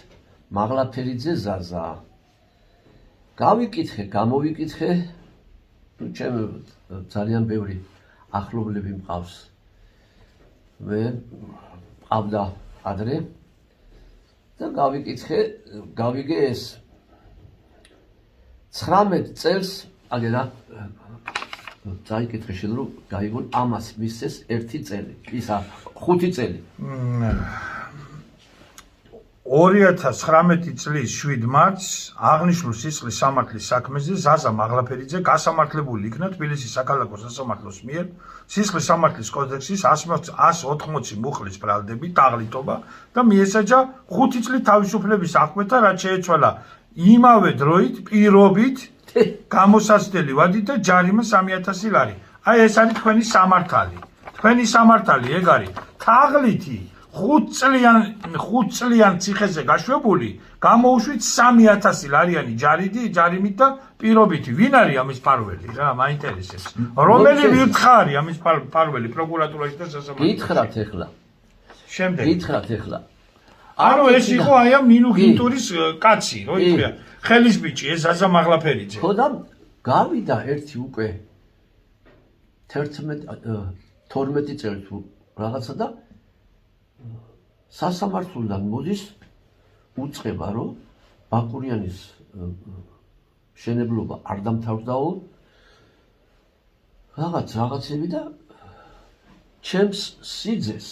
Speaker 2: მაღლაფერიძე ზაზა. გამოვიკითხე, ჩემ ძალიან ბევრი ახლობლები მყავს. მე მყავდა ადრე და გავიგე ეს 19 წელს აგერა წაიკითხე შენ რომ გაიგონ ამას მისცეს 1 წელი, ისა 5 წელი.
Speaker 1: 2019 წლის 7 მარტს აღნიშნულ სისხლის სამართლის საქმეზე ზაზა მაღლაფერიძე გასამართლებული იქნა თბილისის საქალაქო სასამართლოს მიერ სისხლის სამართლის კოდექსის 180 მუხლის ბრალდებით დაღლიტობა და მიესაჯა 5 წლის თავისუფლების აღკვეთა, რაც შეეცვალა იმავე დროით პირობით გამოსაცდელი ვადით და ჯარიმა 3000 ლარი. აი ეს არის თქვენი სამართალი. თქვენი სამართალი ეგ არის. თაღლითი 5 წლიან ციხეზე გაშვებული გამოუშვით 3000 ლარიანი ჯარიმით და პირობითი. ვინ არის ამის მფარველი რა, მაინტერესებს. რომელი ვირთხარი ამის მფარველი პროკურატურაში და სასამართლოში?
Speaker 2: გითხრათ ახლა.
Speaker 1: შემდეგ. ანუ ეს იყო აი ამ ნინუ გინტურის კაცი, რო იყვია. ხელის ბიჭი, ეს ზაზა მაღლაფერიძე.
Speaker 2: ხო და გავიდა ერთი უკვე 12 წელი თუ რაღაცა და სასამართლოდან მოდის უწყება, რომ ბაკურიანის მშენებლობა არ დამთავრდაო რაღაცები და ჩემს სიძეს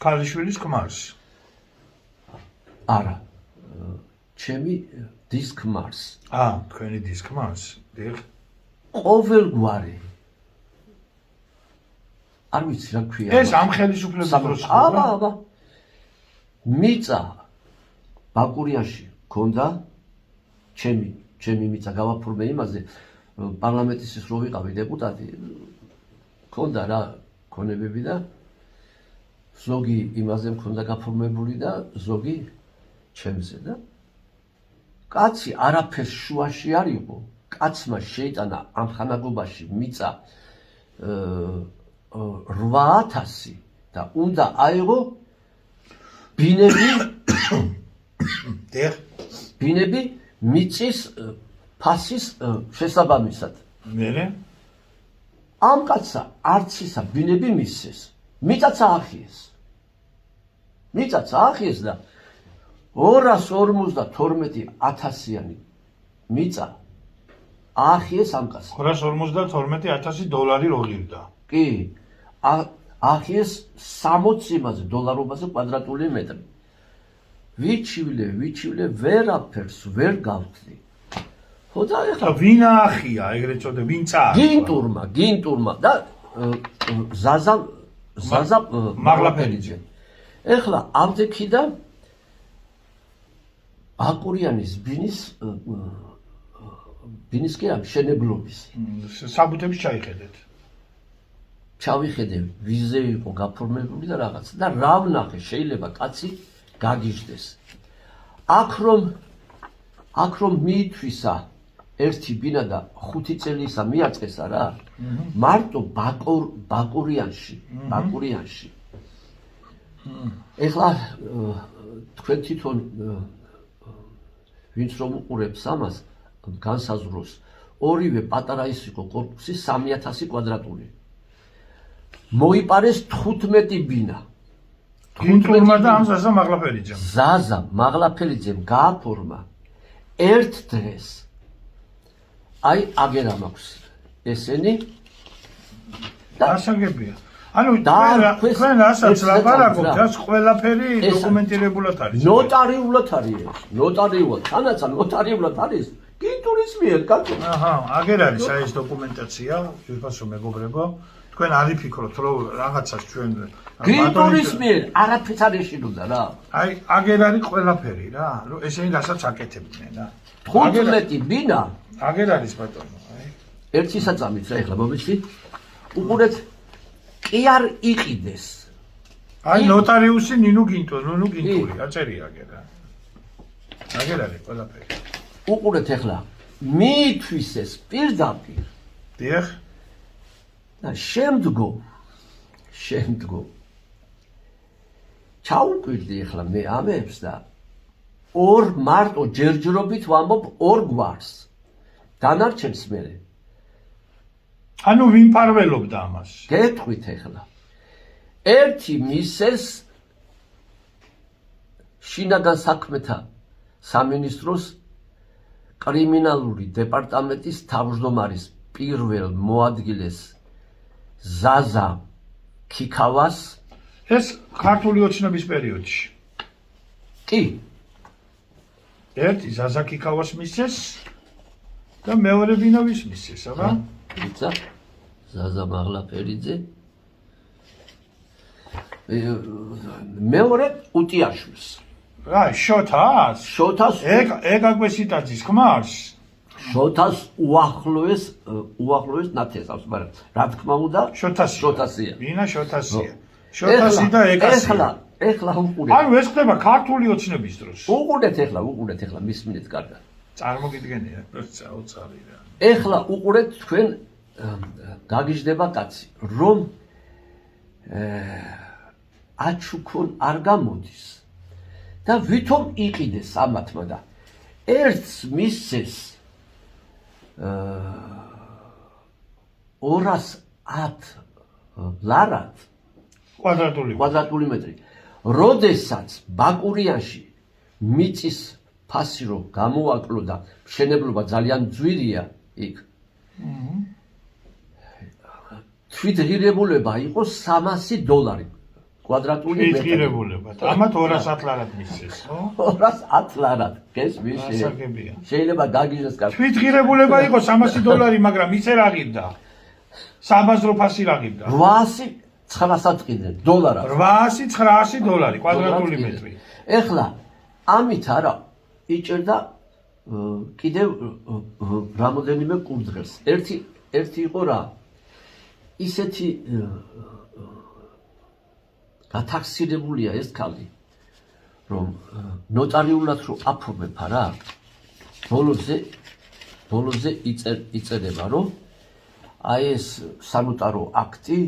Speaker 1: ქალიშვილის ქმარს.
Speaker 2: არა, ჩემი დისკმარს.
Speaker 1: თქვენი დისკმარს. დიახ.
Speaker 2: ყოველგვარი არ ვიცი რა ქვია.
Speaker 1: ეს ამ ხელისუფლების დროს ხო?
Speaker 2: აბა. მიწა ბაკურიაში ქონდა ჩემი მიწა გავაფორმე იმაზე პარლამენტის რო ვიყავი დეპუტატი ქონდა რა ქონებები და ზოგი იმაზე მქონდა გაფორმებული და ზოგი ჩემზე და კაცი არაფერს შუაში არ იყო. კაცმა შეიტანა ამ ხანაგობაში მიწა 8000 და უნდა აიღო ბინები მიწის ფასის შესაბამისად.
Speaker 1: მერე
Speaker 2: ამ კაცსა არც ისა ბინები მისცეს. მიწაც აახიეს და 252,000-იანი მიწა აახიეს ამ კაცს.
Speaker 1: 252,000 დოლარი რო ღირდა.
Speaker 2: კი, აახიეს 60 იმაზე დოლარობაზე კვადრატული მეტრი. ვიჩივლე, ვერაფერს ვერ გავხდი. ხო და ეხლა
Speaker 1: ვინ აახია, ეგრეთ წოდე, ვინ წაახია?
Speaker 2: გინტურმა და ზაზა მაღლაფერიძე. ეხლა ამდექი და ბაკურიანის ბინის კი ამ მშენებლობის
Speaker 1: საბუთებს ჩაიხედეთ.
Speaker 2: ჩავიხედე ვიზე იყო გაფორმებული და რაღაც და რა ვნახე შეიძლება კაცი გაგიჟდეს. აქ რომ მიითვისა ერთი ბინა და 5 წელისა მიაწყესა რა. მარტო ბაკურიანში. ეხლა თქვენ თვითონ ვინც რომ უყურებს ამას განსაზღვროს ორივე პატარა ის იყო კორპუსი 3000 კვადრატული. მოიპარეს 15 ბინა.
Speaker 1: გინტურმა და ამ ზაზა მაღლაფერიძემ.
Speaker 2: ზაზა მაღლაფერიძემ გააფორმა ერთ დღეს. აი აგერა მაქვს ესენი
Speaker 1: ასაგებია. ანუ
Speaker 2: დაარქვეს
Speaker 1: თქვენ რასაც
Speaker 2: ერთი და
Speaker 1: ლაპარაკობთ,
Speaker 2: წამით რა.
Speaker 1: რაც ყველაფერი
Speaker 2: ეს
Speaker 1: დოკუმენტირებულად არის.
Speaker 2: ნოტარიულად არის ეს. ნოტარიულად. თანაცა ნოტარიულად არის. კინტურის მიერ კაკო.
Speaker 1: აჰა, აგერ არის აი ეს დოკუმენტაცია, ვიფასო მეგობრებო. თქვენ არ იფიქროთ, რომ რაღაცას ჩვენ
Speaker 2: კინტურის მიერ არაფერს არ ეშინოდა რა.
Speaker 1: აი, აგერ არის ყველაფერი რა, რომ ესენი რასაც აკეთებდნენ რა.
Speaker 2: 15 ბინა
Speaker 1: აგერ არის ბატონო, აი.
Speaker 2: ერთი საწამით რა ეხლა მომიცი. უყურეთ კი არ იყიდეს.
Speaker 1: აი ნოტარიუსი ნინუ გინტური, აწერია აგერ რა. აგერ არის ყველაფერი.
Speaker 2: უყურეთ ეხლა მიითვისეს პირდაპირ
Speaker 1: დიახ.
Speaker 2: და შემდგომ ჩაუკვირდი ეხლა მე ამებს და ორ მარტო ჯერჯერობით ვამბობ ორ გვარს დანარჩენს მე
Speaker 1: ანუ ვინ ფარველობდა ამას?
Speaker 2: გეტყვით ეხლა ერთი მისეს შინაგან საქმეთა სამინისტროს კრიმინალური დეპარტამენტის თავმჯდომარის პირველ მოადგილეს ზაზა ქიქავას
Speaker 1: ეს ქართული ოცნების პერიოდში.
Speaker 2: კი
Speaker 1: ერთი ზაზა ქიქავას მისცეს და მეორე ვინოვის მისცეს, აბა?
Speaker 2: იცი ზაზა მაღლაფერიძე მეორე უტიაშვილს
Speaker 1: რა, შოთას?
Speaker 2: შოთას
Speaker 1: ეგ აგვესიტაძის ხმარს?
Speaker 2: შოთას უახლოეს ნათესავს, მაგრამ რა თქმა უნდა შოთასია.
Speaker 1: ვინა შოთასია? შოთასი და ეკასია.
Speaker 2: ეხლა უყურეთ.
Speaker 1: ანუ ეს ხდება ქართული ოცნების დროს.
Speaker 2: უყურეთ ეხლა მისმინეთ კარგად.
Speaker 1: წარმოგიდგენია, საოცარი რა.
Speaker 2: ეხლა უყურეთ თქვენ გაგიჟდება კაცი, რომ აჩუქონ არ გამოდის და ვითომ იყიდეს ამათმა და ერთს მისცეს 210 ლარად კვადრატული მეტრი. როდესაც ბაკურიანში მიწის ფასი რო გამოაკლო და მშენებლობა ძალიან ძვირია იქ. თვითღირებულება იყო $300 კვადრატული მეტრი.
Speaker 1: თვითღირებულება. ამათ 210 ლარად მისცეს, ხო?
Speaker 2: 210 ლარად. გესმის?
Speaker 1: ასაგებია.
Speaker 2: შეიძლება გაგიჟდეს კარგად.
Speaker 1: თვითღირებულება იყო $300, მაგრამ ისე რა ღირდა? საბაზრო ფასი რა ღირდა?
Speaker 2: $800 ყიდე დოლარად.
Speaker 1: $800-900 კვადრატული მეტრი.
Speaker 2: ეხლა ამით არა იჭერდა კიდევ რამოდენიმე კურდღელს. ერთი იყო რა ისეთი გათაქსირებულია ეს ქალი რომ ნოტარიულად რო აფორმებ რა ბოლოზე იწერება რომ აი ეს სანოტარო აქტი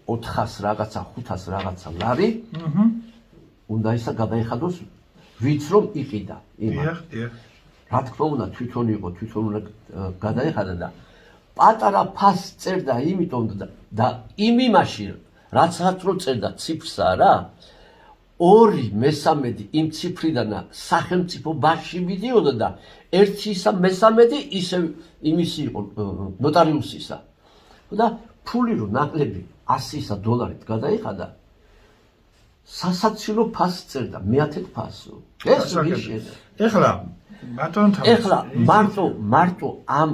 Speaker 2: 400 რაღაცა 500 რაღაცა ლარი უნდა ისა გადაიხადოს ვიც რომ იყიდა
Speaker 1: დიახ.
Speaker 2: რა თქმა უნდა თვითონ უნდა გადაიხადა და პატარა ფასს წერდა იმიტომ და იმ იმაში რაცაც რო წერდა ციფრსა რა 2/3 იმ ციფრიდან სახელმწიფო ბანკში მიდიოდა და 1/3 ისე იმისი იყო ნოტარიუსისა და ფული რო ნაკლები $100 გადაიხადა სასაცილო ფასს წერდა მეათეთ ფასო ეს მიშენა
Speaker 1: ეხლა ბატონთან
Speaker 2: ეხლა მარტო ამ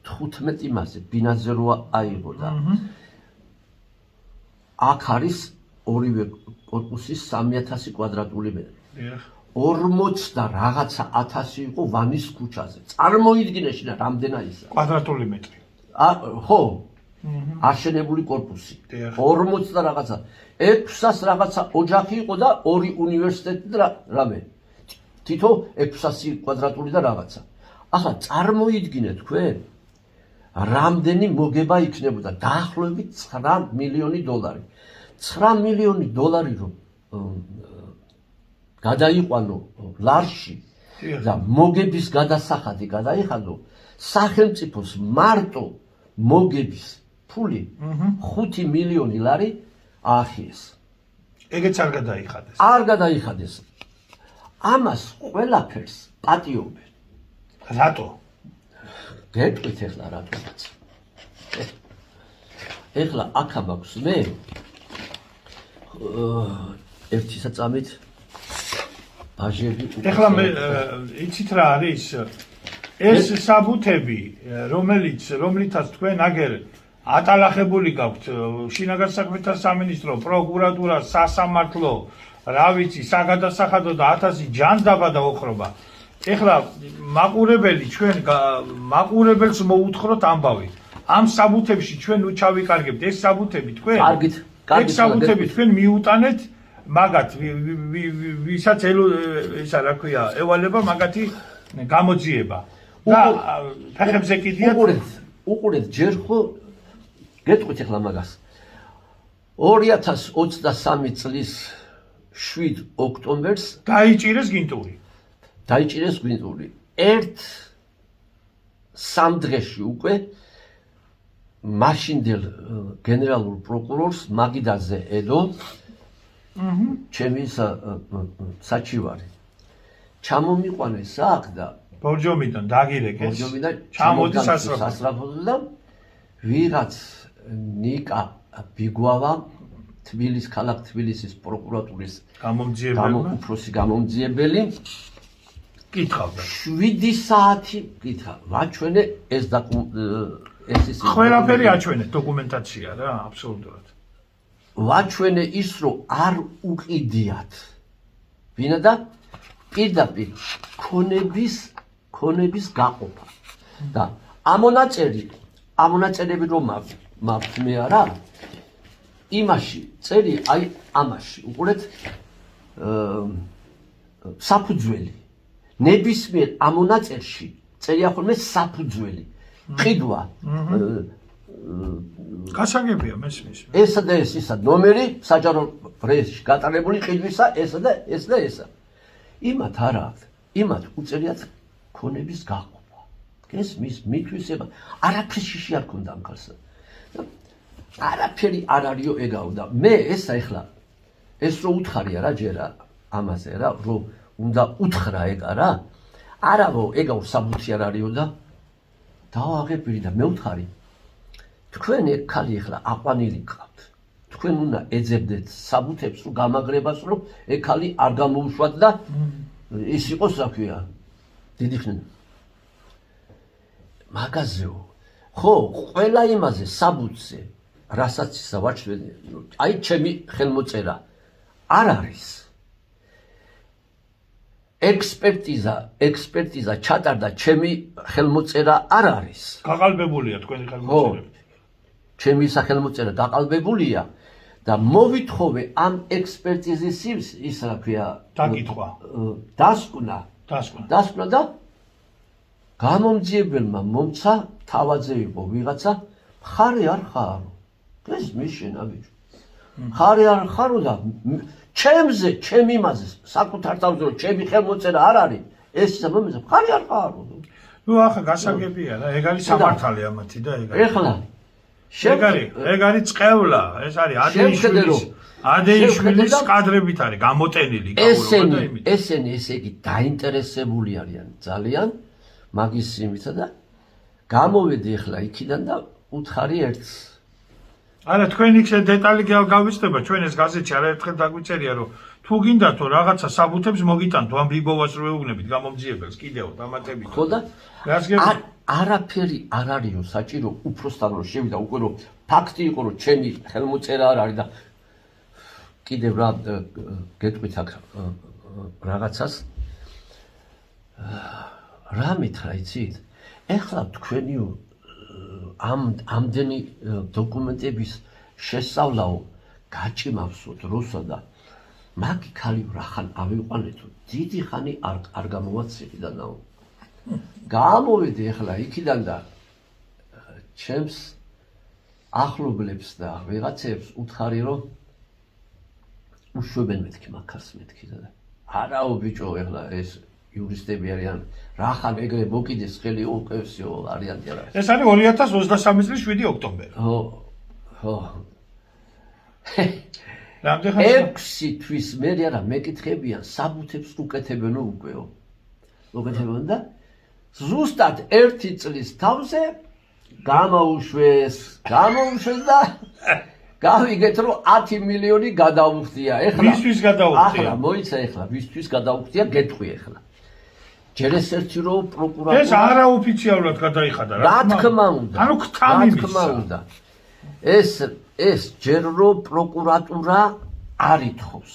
Speaker 2: 15 იმაზე ბინაზე როა აიღო და აქ არის ორივე კორპუსის 3000 კვადრატული მეტრი 40 და რაღაცა 1000 იყო ვანის ქუჩაზე წარმოიდგინე შენ რამდენაისა
Speaker 1: კვადრატული მეტრი
Speaker 2: ხო აშენებული კორპუსი 40 და რაღაცა 600 რაღაცა ოჯახი იყო და 2 უნივერსიტეტი და რამე თითო 600 კვადრატული და რაღაცა ახლა წარმოიდგინე თქვენ რამდენი მოგება იქნებოდა დაახლოებით $9 მილიონი $9 მილიონი რომ გადაიყვანო ლარში და მოგების გადასახადი გადაიხადო სახელმწიფოს მარტო მოგების ფული 5 მილიონი ლარი აახიეს
Speaker 1: ეგეც არ გადაიხადეს
Speaker 2: ამას ყველაფერს პატიობენ
Speaker 1: რატო
Speaker 2: გეტყვით ეხლა რატომაც ეხლა აქ მაქვს მე ერთი საწამით ბაჟები
Speaker 1: ეხლა მე იცით რა არის ეს საბუთები რომლითაც თქვენ აგერ ატალახებული გაქვთ შინაგან საქმეთა სამინისტრო პროკურატურა სასამართლო რა ვიცი საგადასახადო და 1000 ჯანსდაბა და ოხრობა ეხლა მაყურებელი ჩვენ მაყურებელს მოუთხროთ ამბავი ამ საბუთებში ჩვენ უჩავიკარგებთ ეს საბუთები თქვენ
Speaker 2: კარგით
Speaker 1: ეს საბუთები თქვენ მიუტანეთ მაგათ ვისაც ისა რა ქვია ევალება მაგათი გამოძიება და ფეხებზე კიდია
Speaker 2: უყურეთ ჯერ ხო გეტყვით ახლა მაგას 2023 წლის 7 ოქტომბერს
Speaker 1: დაიჭირეს გინტური ერთ სამ დღეში უკვე მაშინდელ გენერალურ პროკურორს მაგიდაზე ედო ჩემი საჩივარი ჩამომიყვანეს აქ და ბორჯომიდან დაგირეკეს ჩამოდი
Speaker 2: სასწრაფოდ და ვიღაც ნიკა ბიგვავა თბილისის ქალაქ თბილისის პროკურატურის უფროსი გამომძიებელი
Speaker 1: კითხავდა
Speaker 2: 7 საათი კითხა ვაჩვენე ეს ის
Speaker 1: ყველაფერი აჩვენეთ დოკუმენტაცია რა აბსოლუტურად
Speaker 2: ვაჩვენე ის რომ არ უყიდიათ ვინადა პირდაპირ ქონების გაყოფა და ამონაწერები რომ მაქვს მე არა იმაში წელი აი ამაში უყურეთ საფუძველი ნებისმიერ ამონაწერში წერია ხოლმე საფუძველი ყიდვა
Speaker 1: გასაგებია მესმის
Speaker 2: ესა და ეს ისა ნომერი საჯარო პრესში გატარებული ყიდვისა ესა და ესა იმათ არა აქვს იმათ უწერიათ ქონების გაყოფა ეს მითვისება არაფერში არ ქონდა ამ ქალს არაფერი არ არისო ეგაო და მე ესა ეხლა ეს რო უთხარია რა ჯერა ამაზე რა რომ უნდა უთხრა ეგა რა არავო ეგაო საბუთი არ არისო და დავაღებირი და მე უთხარი თქვენ ეგ ქალი ეხლა აყვანილი გყავთ თქვენ უნდა ეძებდეთ საბუთებს რომ გამაგრებას რომ ეგ ქალი არ გამოუშვათ და ის იყოს რა ქვია დიდი ხნ მაგაზეო ხო ყველა იმაზე საბუთზე რასაც ისა ვაჩვენე აი ჩემი ხელმოწერა არ არის ექსპერტიზა ჩატარდა ჩემი ხელმოწერა არ არის
Speaker 1: გაყალბებულია თქვენი ხელმოწერები
Speaker 2: ჩემი სახელმოწერა გაყალბებულია და მოვითხოვე ამ ექსპერტიზის ის რა ქვია
Speaker 1: დაკითხვა
Speaker 2: დასკვნა და გამომძიებელმა მომცა თავაზე იყო ვიღაცა ხარი არ ხარო ეს მიშენა ბიჭო ხარი არ ხარო და ჩემზე ჩემ იმაზე საკუთარ თავზე რომ ჩემი ხელმოწერა არ არის ეს მომეცა ხარი არ ხარო
Speaker 1: ნუ ახლა გასაგებია რა ეგ არის სამართალი ამათი და ეგ
Speaker 2: ეხლა
Speaker 1: ეგ არის წყევლა ეს არის ადეიშვილის კადრებით არის გამოტენილი
Speaker 2: ესენი ესე იგი დაინტერესებული არიან ძალიან მაგის იმითა და გამოვედი ეხლა იქიდან და უთხარი ერთს
Speaker 1: არა თქვენ იქ დეტალი გავიცდება ჩვენ ეს გაზეთში არაერთხელ დაგვიწერია რომ თუ გინდათ რომ რაღაცა საბუთებს მოგიტანთ ამ ბიბოვას რო ეუბნებით გამომძიებელს კიდევ დამატებით
Speaker 2: ხო და არაფერი არ არისო საჭირო უფროსთან რომ შევიდა უკვე რომ ფაქტი იყო რომ ჩემი ხელმოწერა არ არის და კიდევ რა გეტყვით აქ რაღაცას რა მითხრა იცით ეხლა თქვენი ამდენი დოკუმენტების შესწავლაო გაჭიმავსო დროსა და მაგი ქალი რახან ავიყვანეთო დიდი ხანი არ გამოვაციყიდანაო გამოვედი ეხლა იქიდან და ჩემს ახლობლებს და ვიღაცებს უთხარი რომ უშვებენ მეთქი მაგას მეთქი და არაო ბიჭო ეხლა ეს იურისტები არიან რახან ეგრე მოკიდეს ხელი უკევსიო არიან და
Speaker 1: ეს არის 2023 წლის 7 ოქტომბერი
Speaker 2: ხო
Speaker 1: რამდენი
Speaker 2: 6 თვის მე არა მეკითხებიან საბუთებს უკეთებენო უკეო უკეთებენ და ზუსტად 1 წლის თავზე გამოუშვეს და გავიგეთ რომ 10 მილიონი გადაუხდია. ეხლა
Speaker 1: ვისთვის გადაუხდია?
Speaker 2: ახლა მოიცა ეხლა ვისთვის გადაუხდია გეტყვი ეხლა. ჯერ ეს ერთი რომ პროკურატურა
Speaker 1: ეს არაოფიციალურად გადაიხადა
Speaker 2: რა თქმა უნდა.
Speaker 1: ანუ ქთამი
Speaker 2: რა თქმა უნდა. ეს ჯერ რომ პროკურატურა არ ითხოვს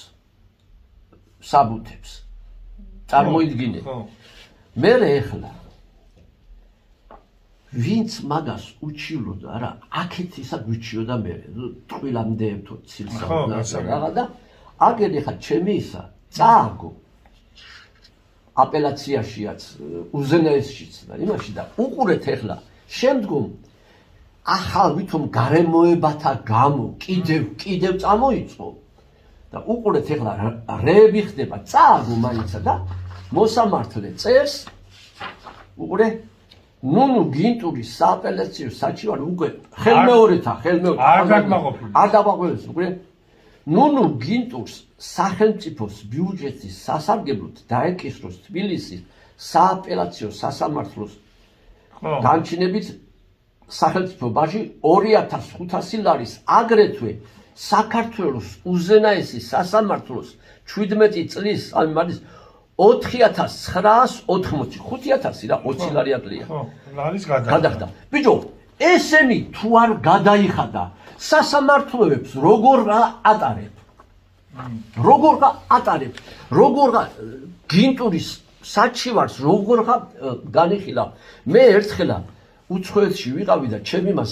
Speaker 2: საბუთებს. წარმოიდგინე. მე ეხლა ვინც მაგას უჩივლოდა რა აქეთ ისა გვიჩიოდა მე ტყვილამდე ერთო ცილსა და აგერ ეხა ჩემი ისა წააგო აპელაციაშიაც უზენაესშიც და იმაში და უყურეთ ეხლა შემდგომ ახალ ვითომ გარემოებათა გამო კიდევ წამოიწყო და უყურეთ ეხლა რეები ხდება წააგო მაინცა და მოსამართლე წერს უყურე ნუნუ გინტურის სააპელაციო საჩივარი უკვე ხელმეორეთა არ დავაღვევს უკვე ნუნუ გინტურს სახელმწიფოს ბიუჯეტის სასარგებლოდ დაეკისროს თბილისის სააპელაციო სასამართლოს განჩინებით სახელმწიფო ბაჟი 2500 ლარის აგრეთვე საქართველოს უზენაესი სასამართლოს 17 წლის ამის 4980 5000 რა 20 ლარი აკლია.
Speaker 1: ლარის
Speaker 2: გადახდა. ბიჭო, ესენი თუ არ გადაიხადა სასამართლოებს როგორ ატარებ? როგორ გინტურის საჩივარს როგორ განიხილა? მე ერთხელა უცხოეთში ვიყავი და ჩემი მას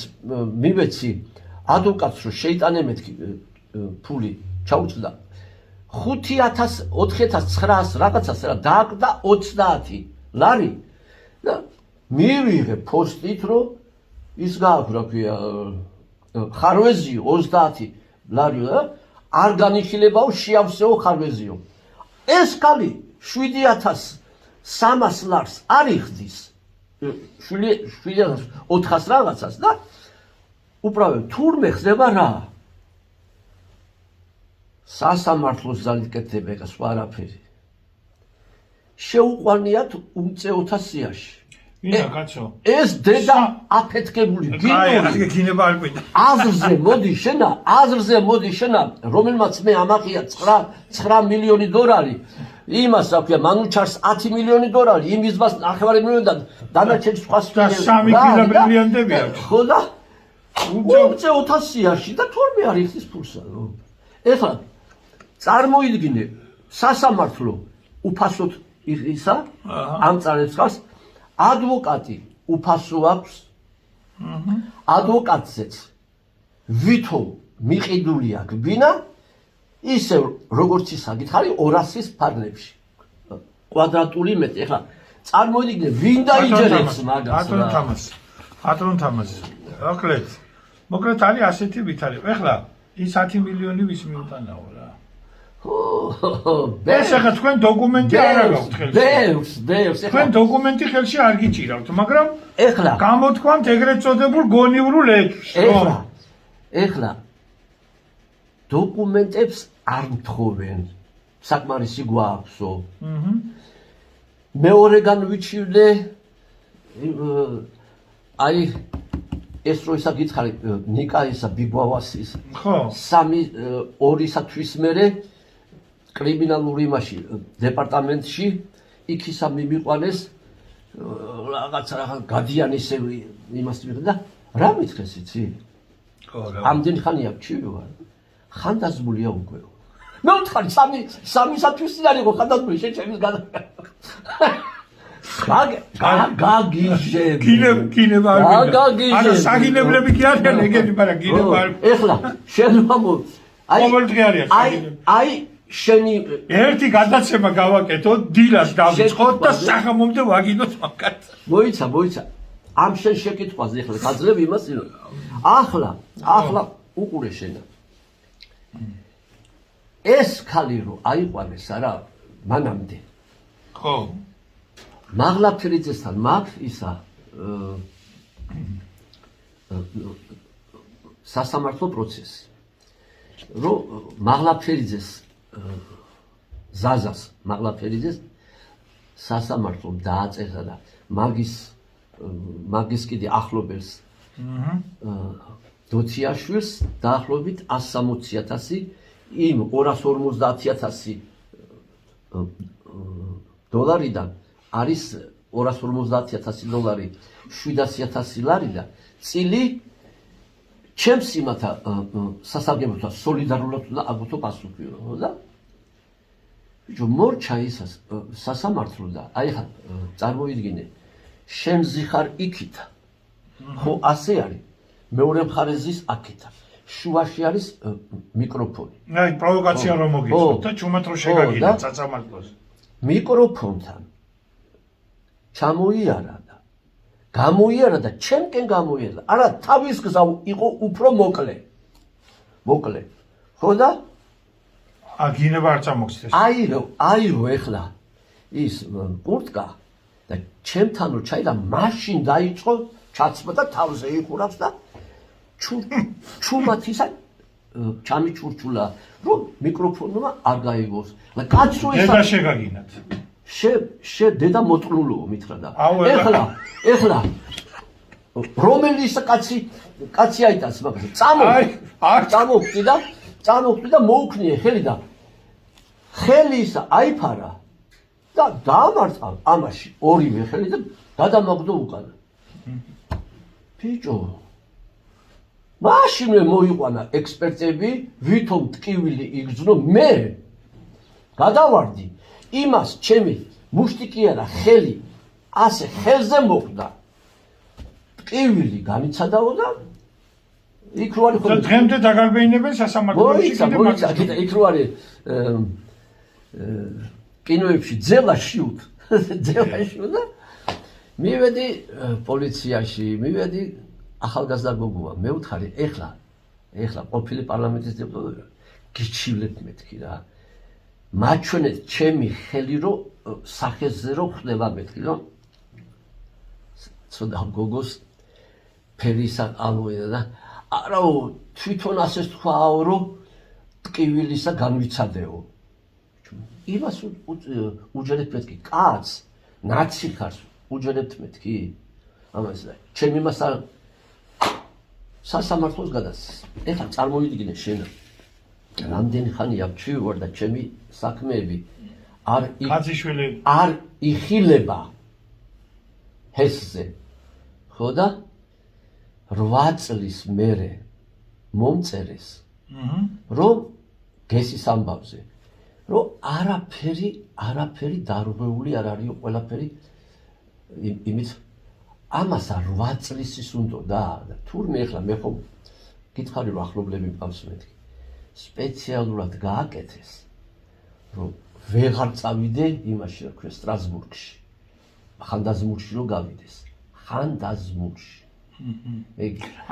Speaker 2: მივეცი ადვოკატს რომ შეიტანე მეთქი ფული ჩაუწდა 4900 რაღაცას რა დააკდა 30 ლარი და მივიღე პოსტით რომ ის გააქვს რა ქვია ხარვეზი 30 ლარი და არ განიხილებაო შეავსეო ხარვეზიო ეს კალი 7300 ლარს არ იხდის 7400 რაღაცას და უბრალოდ თურმე ხდება რა სასამართლოს ძალიკეთება და სხვა არაფერი. შეუყვანიათ უმწეოთა სიაში.
Speaker 1: ვინა კაცო?
Speaker 2: ეს დედა აფეთქებული
Speaker 1: გინება არ გვინდა.
Speaker 2: აზრზე მოდი შენა, რომელმაც მე ამაღია 9 მილიონი დოლარი. იმას რა ქვია, მანუჩარს 10 მილიონი დოლარი, იმის მას 9 მილიონი და დანარჩენი სხვა
Speaker 1: 3 ბრილიანტები აქვს.
Speaker 2: ხო და უმწეოთა სიაში და თორმე არ იხდის ფულსა. ეხლა წარმოიდგინე სასამართლო უფასოდ ისა ამ წარებს ადვოკატი უფასო აქვს ადვოკატზეც ვითომ მიყიდულია გბინა ისე როგორც ის საკითხარი 200-ის ფარგლებში კვადრატული მეტრი ეხლა წარმოიდგინე ვინ დაიჯერებს მაგას
Speaker 1: ატრონ თამაზი მოკლედ არის ასეთი ვითარი ეხლა ის 10 მილიონი ვის მიუტანაო რა ეს ახლა თქვენ დოკუმენტი არ აქვს ხელში
Speaker 2: დევს
Speaker 1: თქვენ დოკუმენტი ხელში არ გიჭირავთ მაგრამ
Speaker 2: ეხლა
Speaker 1: გამოთქვამთ ეგრეთ წოდებულ გონივრულ ეტვს
Speaker 2: ეხლა დოკუმენტებს არ მთხოვენ საკმარისი გვაქვსო მეორეგან ვიჩივლე აი ეს რო ისა გითხარი ნიკა ისა ბიგვავასის
Speaker 1: ხო
Speaker 2: 2 თვის მერე კრიმინალური იმაში დეპარტამენტში იქ ისა მიმიყვანეს რაღაცა გადიან ისე იმას მიყდა რა მითხეს იცი
Speaker 1: ხო რა
Speaker 2: ამდენ ხანია ჩივი ვარ ხანდაზმულია უკვე მე ვთქვი 3 თვის არ იყო ხანდაზმული შეჩემის გადა
Speaker 1: გაგიჟებ ანუ საგინებლები კი არიან ეგეთი მაგრამ გინება არ
Speaker 2: ეხლა შემო
Speaker 1: ყოველდღე არიან
Speaker 2: აი შენი
Speaker 1: ერთი გადაცემა გავაკეთო დილას დავიწყოთ და საღამომდე ვაგინოთ მაგათ
Speaker 2: მოიცა ამ შენ შეკითხვაზე ეხლა გაძლევ იმას ახლა უყურე შენა ეს ქალი რო აიყვანეს არა მანამდე
Speaker 1: ხო
Speaker 2: მაღლაფერიძესთან მაქვს ისა სასამართლო პროცესი რომ მაღლაფერიძეს ზაზას მაღლაფერიძეს სასამართლომ დააწესა და მაგის კიდე ახლობელს დოციაშვილს დაახლოებით 160.000 იმ 250.000 დოლარიდან არის 250.000 დოლარი 700.000 ლარი და წილი ჩემს იმათა სასარგებლოთა სოლიდარულად უნდა აგოთო პასუხიო და ბიჭო მორჩა ისას სასამართლო და აი ხა წარმოიდგინე შენ ზიხარ იქითა ხო ასე არის მეორე მხარეზის აქეთა შუაში არის მიკროფონი
Speaker 1: აი პროვოკაცია რომ მოგიწევთ და ჩუმად რო შეგაგინა წაწამართლოს
Speaker 2: მიკროფონთან ჩამოიარა და გამოიარა და ჩემკენ გამოიარა არა თავის გზა იყო უფრო მოკლე ხო და
Speaker 1: აგინება არ წამოგცეს
Speaker 2: აირო ეხლა ის კურტკა და ჩემთან რო ჩაიდა მაშინ დაიწყო ჩაცმა და თავზე იხურავს და ჩუმად ისა ჩამიჩურჩულა რომ მიკროფონმა არ გაიგოს და კაცო ისა
Speaker 1: დედა შეგაგინათ
Speaker 2: შე დედა მოწლულოო მითხრა და ეხლა რომელი ისა კაცი აიტანს მაგას წამოხდი და მოუქნიე ხელი და ხელი ისა აიფარა და დაამარცხა ამაში ორივე ხელი და გადამაგდო უკანა ბიჭო მაშინვე მოიყვანა ექსპერტები ვითომ ტკივილი იგრძნო მე გადავარდი იმას ჩემი მუშტი კი არა ხელი ასე ხელზე მოხვდა ტკივილი განიცადაო და იქ რო არის
Speaker 1: დღემდე დაგარბეინებენ სასამართლოში
Speaker 2: კიდე იქ რო არის კინოებში ძელაშიუტ და მივედი პოლიციაში მივედი ახალგაზრდა გოგოა მე ვთხარი ეხლა ყოფილი პარლამენტის დეპუტატი გიჩივლეთ მეთქი რა მაჩვენეთ ჩემი ხელი რო სახეზე რო ხდება მეთქი რომ ცოტა გოგოს ფერისა ალოედა და არაო თვითონ ასე თქვაო რომ ტკივილისა განვიცადეო იმას უჯერეთ მეთქი კაც ნაცი ხარ უჯერეთ მეთქი ამას ჩემი მასა სასამართლოს გადასცეს ეხლა წარმოიდგინე შენ რამდენი ხანია ვარ და ჩემი საქმეები არ იხილება ჰესზე ხო და 8 წლის მერე მომწერეს რომ გესის ამბავზე რომ არაფერი დარღვეული არ არისო ყველაფერი იმით ამას 8 წლის ის უნდა და თურმე ეხლა მე ხო გითხარი რომ ახლობლები მყავს მეთქი სპეციალურად გააკეთეს რომ ვეღარ წავიდე იმაში რა ქვია სტრასბურგში ხანდაზმულში რომ გავიდეს ხანდაზმულში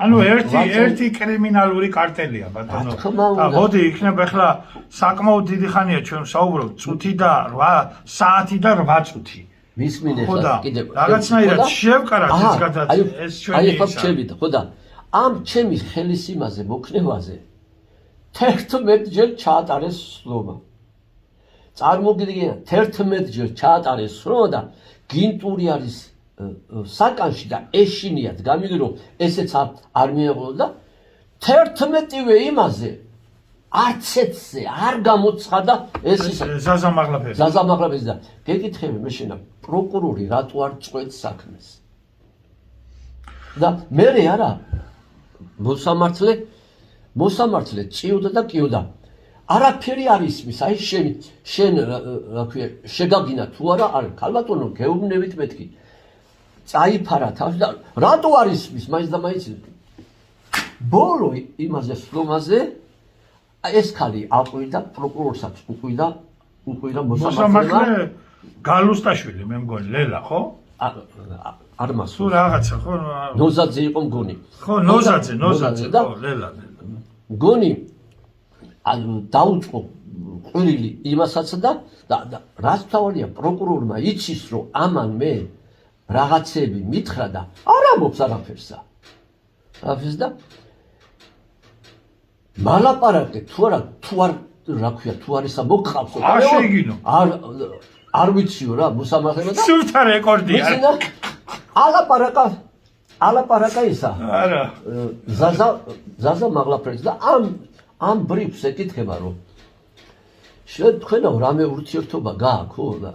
Speaker 1: ანუ ერთი კრიმინალური კარტელია ბატონო და მოდი იქნება ახლა საკმაოდ დიდი ხანია ჩვენ საუბრობთ წუთი და 8 საათი და 8 წუთი
Speaker 2: მისმინე ხა კიდე
Speaker 1: რაღაცნაირად შევკარათ ეს გადაცემა ეს ჩვენი
Speaker 2: ისა ხო და ამ ჩემი ხელისიმაზე მოქნევაზე 11 ჯერ ჩაატარეს სლობა წარმოგიდგენთ 11 ჯერ ჩაატარეს სლობა და გინტური არის საკანში და ეშინიათ გამიგე რომ ესეც არ მიეღო და 11-ვე იმაზე არც ეცზე არ გამოცხადა ეს ზაზამაღლაფერი და გეკითხები მე შენა პროკურორი რატო არ წყვეტს საქმეს და მე არა მოსამართლე წიოდა და კიოდა არაფერი არ ისმის აი შენ რა ქვია შეგაგინა თუ არა არის ქალბატონო გეუბნებით მეთქი წაიფარა თავს და რატო არ ისმის მაინც და მაინც ბოლო იმაზე სლომაზე ეს ხალი აყვიდა პროკურორსაც უყვიდა
Speaker 1: მოსამართლე გალუსტაშვილი მე მგონი ლელა ხო
Speaker 2: არ მას
Speaker 1: თუ რაღაცა ხო
Speaker 2: ნოზაძე იყო მგონი
Speaker 1: ხო ნოზაძე ხო ლელა
Speaker 2: მგონი დაუწყო ყვირილი იმასაც და რაც თავარია პროკურორმა იცის რომ ამან მე რაღაცები მითხრა და არ ამბობს არაფერსა და მალაპარაკე თუ არ რა ქვია თუ არისა მოგყავსო
Speaker 1: არ შეგინო
Speaker 2: არ ვიციო რა მოსამართლეობა და
Speaker 1: სულთა რეკორდია
Speaker 2: ალაპარაკა ალაპარაკა ისა
Speaker 1: არა
Speaker 2: ზაზა მაღლაფერს და ამ ბრიფს ეკითხება რომ თქვენო რამე ურთიერთობა გააქვთ ხო და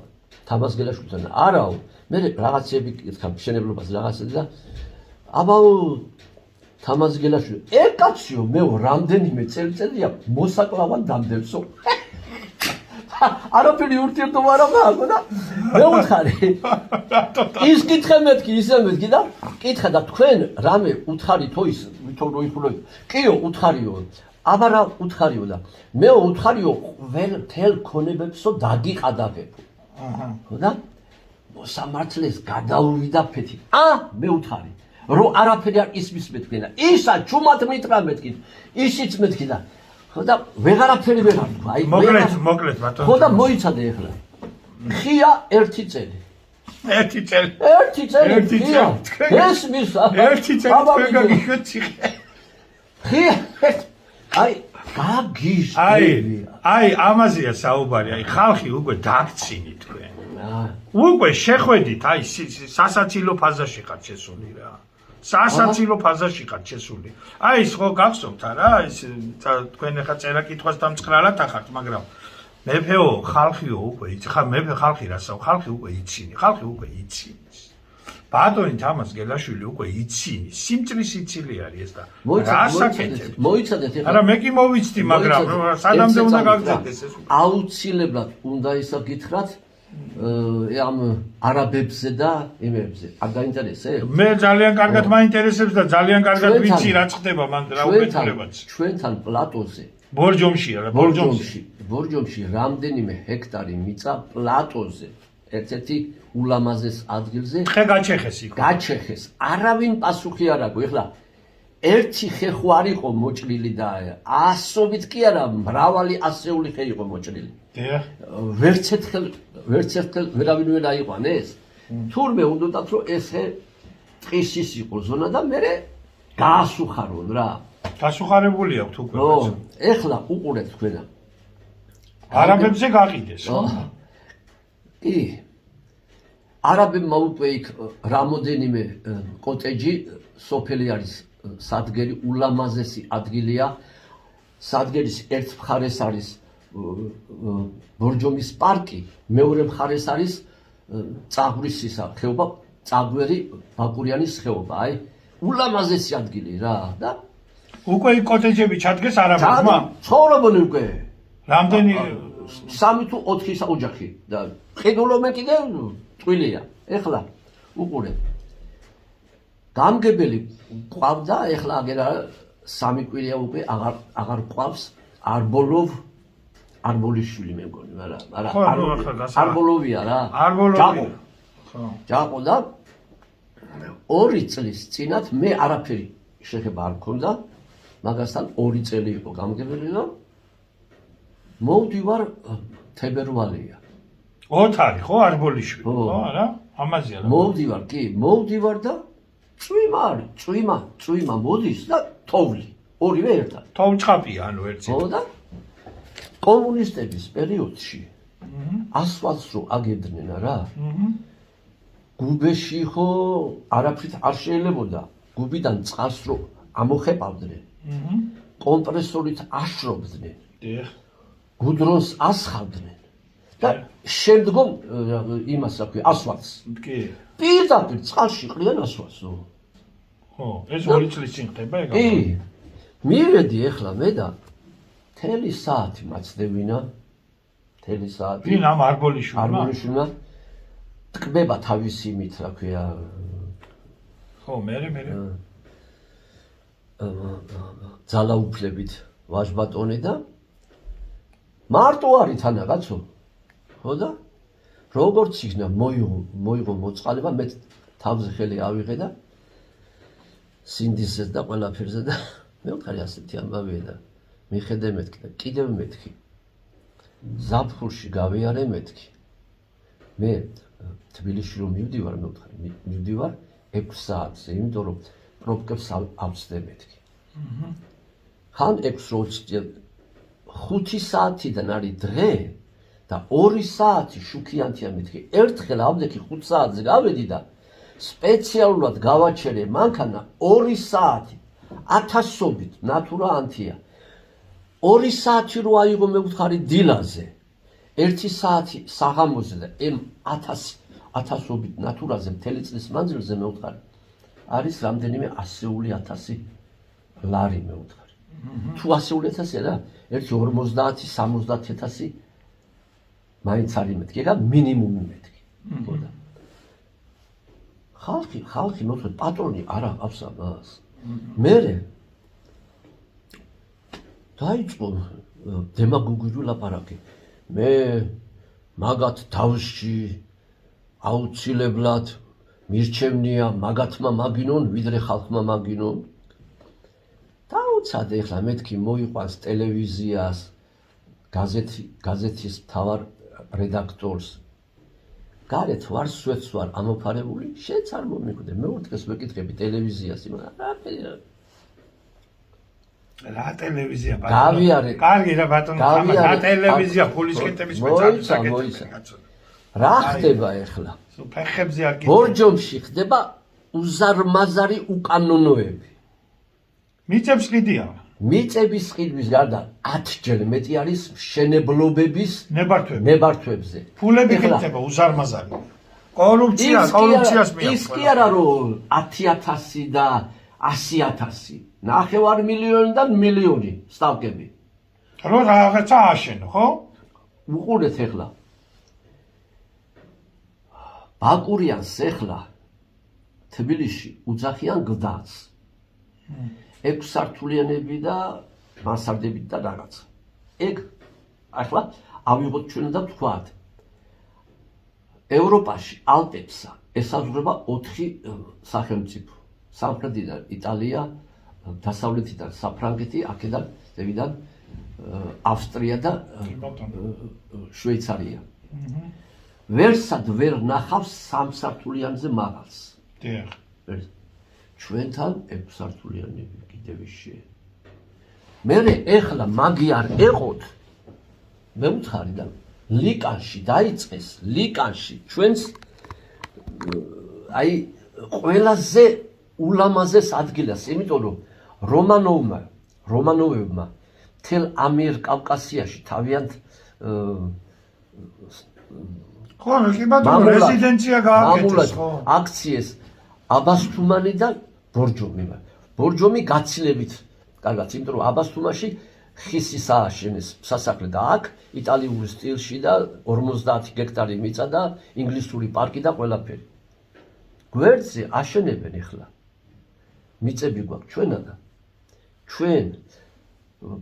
Speaker 2: თამაზ გელაშვილთან არაო მე რაღაცები კითხავ მშენებლობას რაღაცები და აბაო თამაზ გელაშვილი კაციო მე რამდენიმე წელიწადია მოსაკლავად დამდებსო არაფერი ურთიერთობა არ მაქვს და მე უთხარი ის კითხე მეთქი ისე მეთქი და კითხე და თქვენ რამე უთხარითო ის ვითომ რო იხულოთ კიო უთხარიო აბა რა უთხარიო და მე უთხარიო თელ ქონებებსო დაგიყადაგებო ხო და მოსამართლეს გადაუვიდა ფეთი მე უთხარი რო არაფერი არ ისმის მეთქინა ისა ჩუმად მითხრა მეთქი ისიც მეთქი და ხო და ვეღარაფერი ვერ არ თქვა აი
Speaker 1: მოკლედ ბატონო
Speaker 2: ხო და მოიცადე ახლა ხია ერთი წელი
Speaker 1: ერთი წელი
Speaker 2: ეს მისა
Speaker 1: ერთი წელი თქვენ გაგიხეთ ციხე
Speaker 2: ხია აი გაგიშ
Speaker 1: აი ამაზეა საუბარი აი ხალხი უკვე დაგცინი თქვენ უკვე შეხვედით აი სასაცილო ფაზაში ხარ შესული რა სასაცილო ფაზაში ხარ შესული აი ის ხო გახსოვთ არა ის თქვენ ახლა წერა კითხვას დამწყრალად ახართ მაგრამ მეფეო ხალხიო უკვე იცი ხა მეფე ხალხი რასაო ხალხი უკვე იცინი ხალხი უკვე იცინი ბატონი თამაზ გელაშვილი უკვე იცინი სიმწრის იცილი არის ეს და რასაკეთებ
Speaker 2: მოიცადეთ ახლა
Speaker 1: არა მე კი მოვიცდი მაგრამ სანამდე უნდა გაგზავნდეს ეს
Speaker 2: აუცილებლად უნდა ისა გითხრათ ამ არაბებზე და იმებზე არ გაინტერესებს
Speaker 1: მე ძალიან კარგად მაინტერესებს და ძალიან კარგად ვიცი რა ხდება მან რა უკეთებაც
Speaker 2: ჩვენთან პლატოზე
Speaker 1: ბორჯომშია რა
Speaker 2: ბორჯომში რამდენიმე ჰექტარი მიწა პლატოზე ერთ-ერთი ულამაზეს ადგილზე
Speaker 1: ხე გაჩეხეს
Speaker 2: არავინ პასუხი არ აქვს ეხლა ერთი ხე ხო არ იყო მოჭრილი და ასობით კი არა მრავალი ასეული ხე იყო მოჭრილი ვერც ერთხელ ვერავინ ვერ აიყვანეს თურმე უნდათ რომ ეს ხე ტყისის იყო ზონა და მე გაასუხარონ რა
Speaker 1: გასუხარებული აქვს უკვე
Speaker 2: ეხლა უყურეთ თქვენა
Speaker 1: არაბებზე გაყიდეს
Speaker 2: კი არაბებმა უკვე იქ რამოდენიმე კოტეჯი სოფელი არის სადგერი ულამაზესი ადგილია სადგერის ერთ მხარეს არის ბორჯომის პარკი მეორე მხარეს არის წაღვრის ხეობა წაგვერი ბაკურიანის ხეობა აი ულამაზესი ადგილი რა და
Speaker 1: უკვე იქ კოტეჯები ჩადგეს არაბებმა
Speaker 2: ცხოვრობენ უკვე
Speaker 1: რამდენი
Speaker 2: 3 თუ 4 ოჯახი და ყიდულობენ კიდე წვილია ეხლა უყურე გამგებელი ყავდა ეხლა აგერა 3 კვირია უკვე აღარ ყავს არბოლიშვილი მე მგონი მაგრამ არბოლოვია რა ჯაყო და 2 წლის წინათ მე არაფერი შეხება არ მქონდა მაგასთან 2 წელი იყო გამგებელი და მოვდივარ თებერვალია
Speaker 1: ოთარი ხო არბოლიშვილი ხო არა ამაზია რა
Speaker 2: მოვდივარ და წვიმა მოდის და თოვლი ორივე ერთად
Speaker 1: თოვლჭყაპია ანუ ერთი
Speaker 2: ხო და კომუნისტების პერიოდში ასფალტს რო აგებდნენ რა გუბეში ხო არაფრით არ შეიძლებოდა გუბიდან წყალს რო ამოხეპავდნენ კომპრესორით აშრობდნენ გუდრონს ასხავდნენ და შემდგომ იმას აქვე ასფალტს
Speaker 1: კი
Speaker 2: პირდაპირ წყალში ყრიან ასფალტს
Speaker 1: ხო ეს 2 წლის წინ ხდება ეგ
Speaker 2: კი მივედი ახლა მე და მთელი საათი მაცდევინა მთელი საათი
Speaker 1: ვინ ამ არბოლიშვილმა
Speaker 2: ტკბება თავისი იმით რა ქვია
Speaker 1: ხო მე
Speaker 2: ძალაუფლებით ვაჟბატონი და მარტო არის თანაგაცო ხო და როგორც იქნა მოიღო მოწყალება მე თავზე ხელი ავიღე და სინდისზე და ყველაფერზე და მე ვთქარი ასეთი ამბავია და მიხედე მეთქი და კიდევ მეთქი ზაფხულში გავიარე მეთქი მე თბილისში რომ მივდივარ მე ვთქარი მივდივარ 6 საათზე იმიტომ რომ პრობლემებს ავწდე მეთქი ხან 5 საათიდან არის დღე და 2 საათი შუქიანთია მეთქი ერთხელ ავდექი 5 საათზე გავედი და სპეციალურად გავაჩერე მანქანა 2 საათი 1000-ობით ნატურა ანთია 2 საათი რო აიღო მე ვთხარი დილაზე 1 საათი საღამოზე და 1000-ობით ნატურაზე მთელი წლის მანძილზე მე ვთხარი არის რამდენიმე 100,000 ლარი მე ვთხარი თუ 100,000 რა ერთი 50-70,000 მაინც არის მეთქი რა მინიმუმი მეთქი ხოდა ხალხი მოთხოვ პატრონი არ აყავს ამას მერე დაიწყო დემაგოგიური ლაპარაკი მე მაგათ თავში აუცილებლად მირჩევნია მაგათმა მაგინონ ვიდრე ხალხმა მაგინონ დაუცადე ახლა მეთქი მოიყვანს ტელევიზიას გაზეთის მთავარ რედაქტორს გარეთ ვარ სვეტს ვარ ამოფარებული შეც არ მომიკვდე მე უთქეს ვეკითხები ტელევიზიას
Speaker 1: რა ტელევიზია
Speaker 2: გავიარე
Speaker 1: კარგი რა ბატონო რა ტელევიზია ფულის კეთების
Speaker 2: მოიცა რა ხდება ახლა
Speaker 1: ფეხებზე არ გიდგა
Speaker 2: ბორჯომში ხდება უზარმაზარი უკანონოები
Speaker 1: მიწებს ყიდია
Speaker 2: მიწების ყიდვის გარდა 10-ჯერ მეტი არის მშენებლობების ნებართვებზე
Speaker 1: ფულები გიწება უზარმაზარი კორუფციას
Speaker 2: ის კი არა რომ 10,000 და 100,000 ნახევარ მილიონი და მილიონი სტავკები
Speaker 1: რო რაღაცა აშენო ხო
Speaker 2: უყურეთ ახლა ბაკურიანს ახლა თბილისში უძახიან გდაც 6 სართულიანები და მასარდებით და რაღაც ეგ ახლა ავიღოთ ჩვენ და ვთქვათ ევროპაში ალპებსა ესაზღვრება 4 სახელმწიფო სამხრეთიდან იტალია დასავლეთიდან საფრანგეთი აქედან ზევიდან ავსტრია და შვეიცარია ვერსად ვერ ნახავს 3 სართულიანზე მაღალს
Speaker 1: დიახ
Speaker 2: ჩვენთან 6 სართულიანები კიდევ ისე მე ეხლა მაგი არ ეყოთ მე ვთხარი და ლიკანში დაიწყეს ლიკანში ჩვენს აი ყველაზე ულამაზეს ადგილას იმიტომ რომ რომანოვებმა თელ ამიერკავკასიაში თავიანთ
Speaker 1: ხო კი ბატონო რეზიდენცია გააკეთეს ხო
Speaker 2: აქციეს აბასთუმანი და ბორჯომი გაცილებით კარგად იმიტომ რომ აბასთუმაში ხისის ააშენეს სასახლე და აქ იტალიური სტილში და 50 გექტარი მიწა და ინგლისური პარკი და ყველაფერი გვერდზე აშენებენ ახლა მიწები გვაქვს ჩვენა და ჩვენ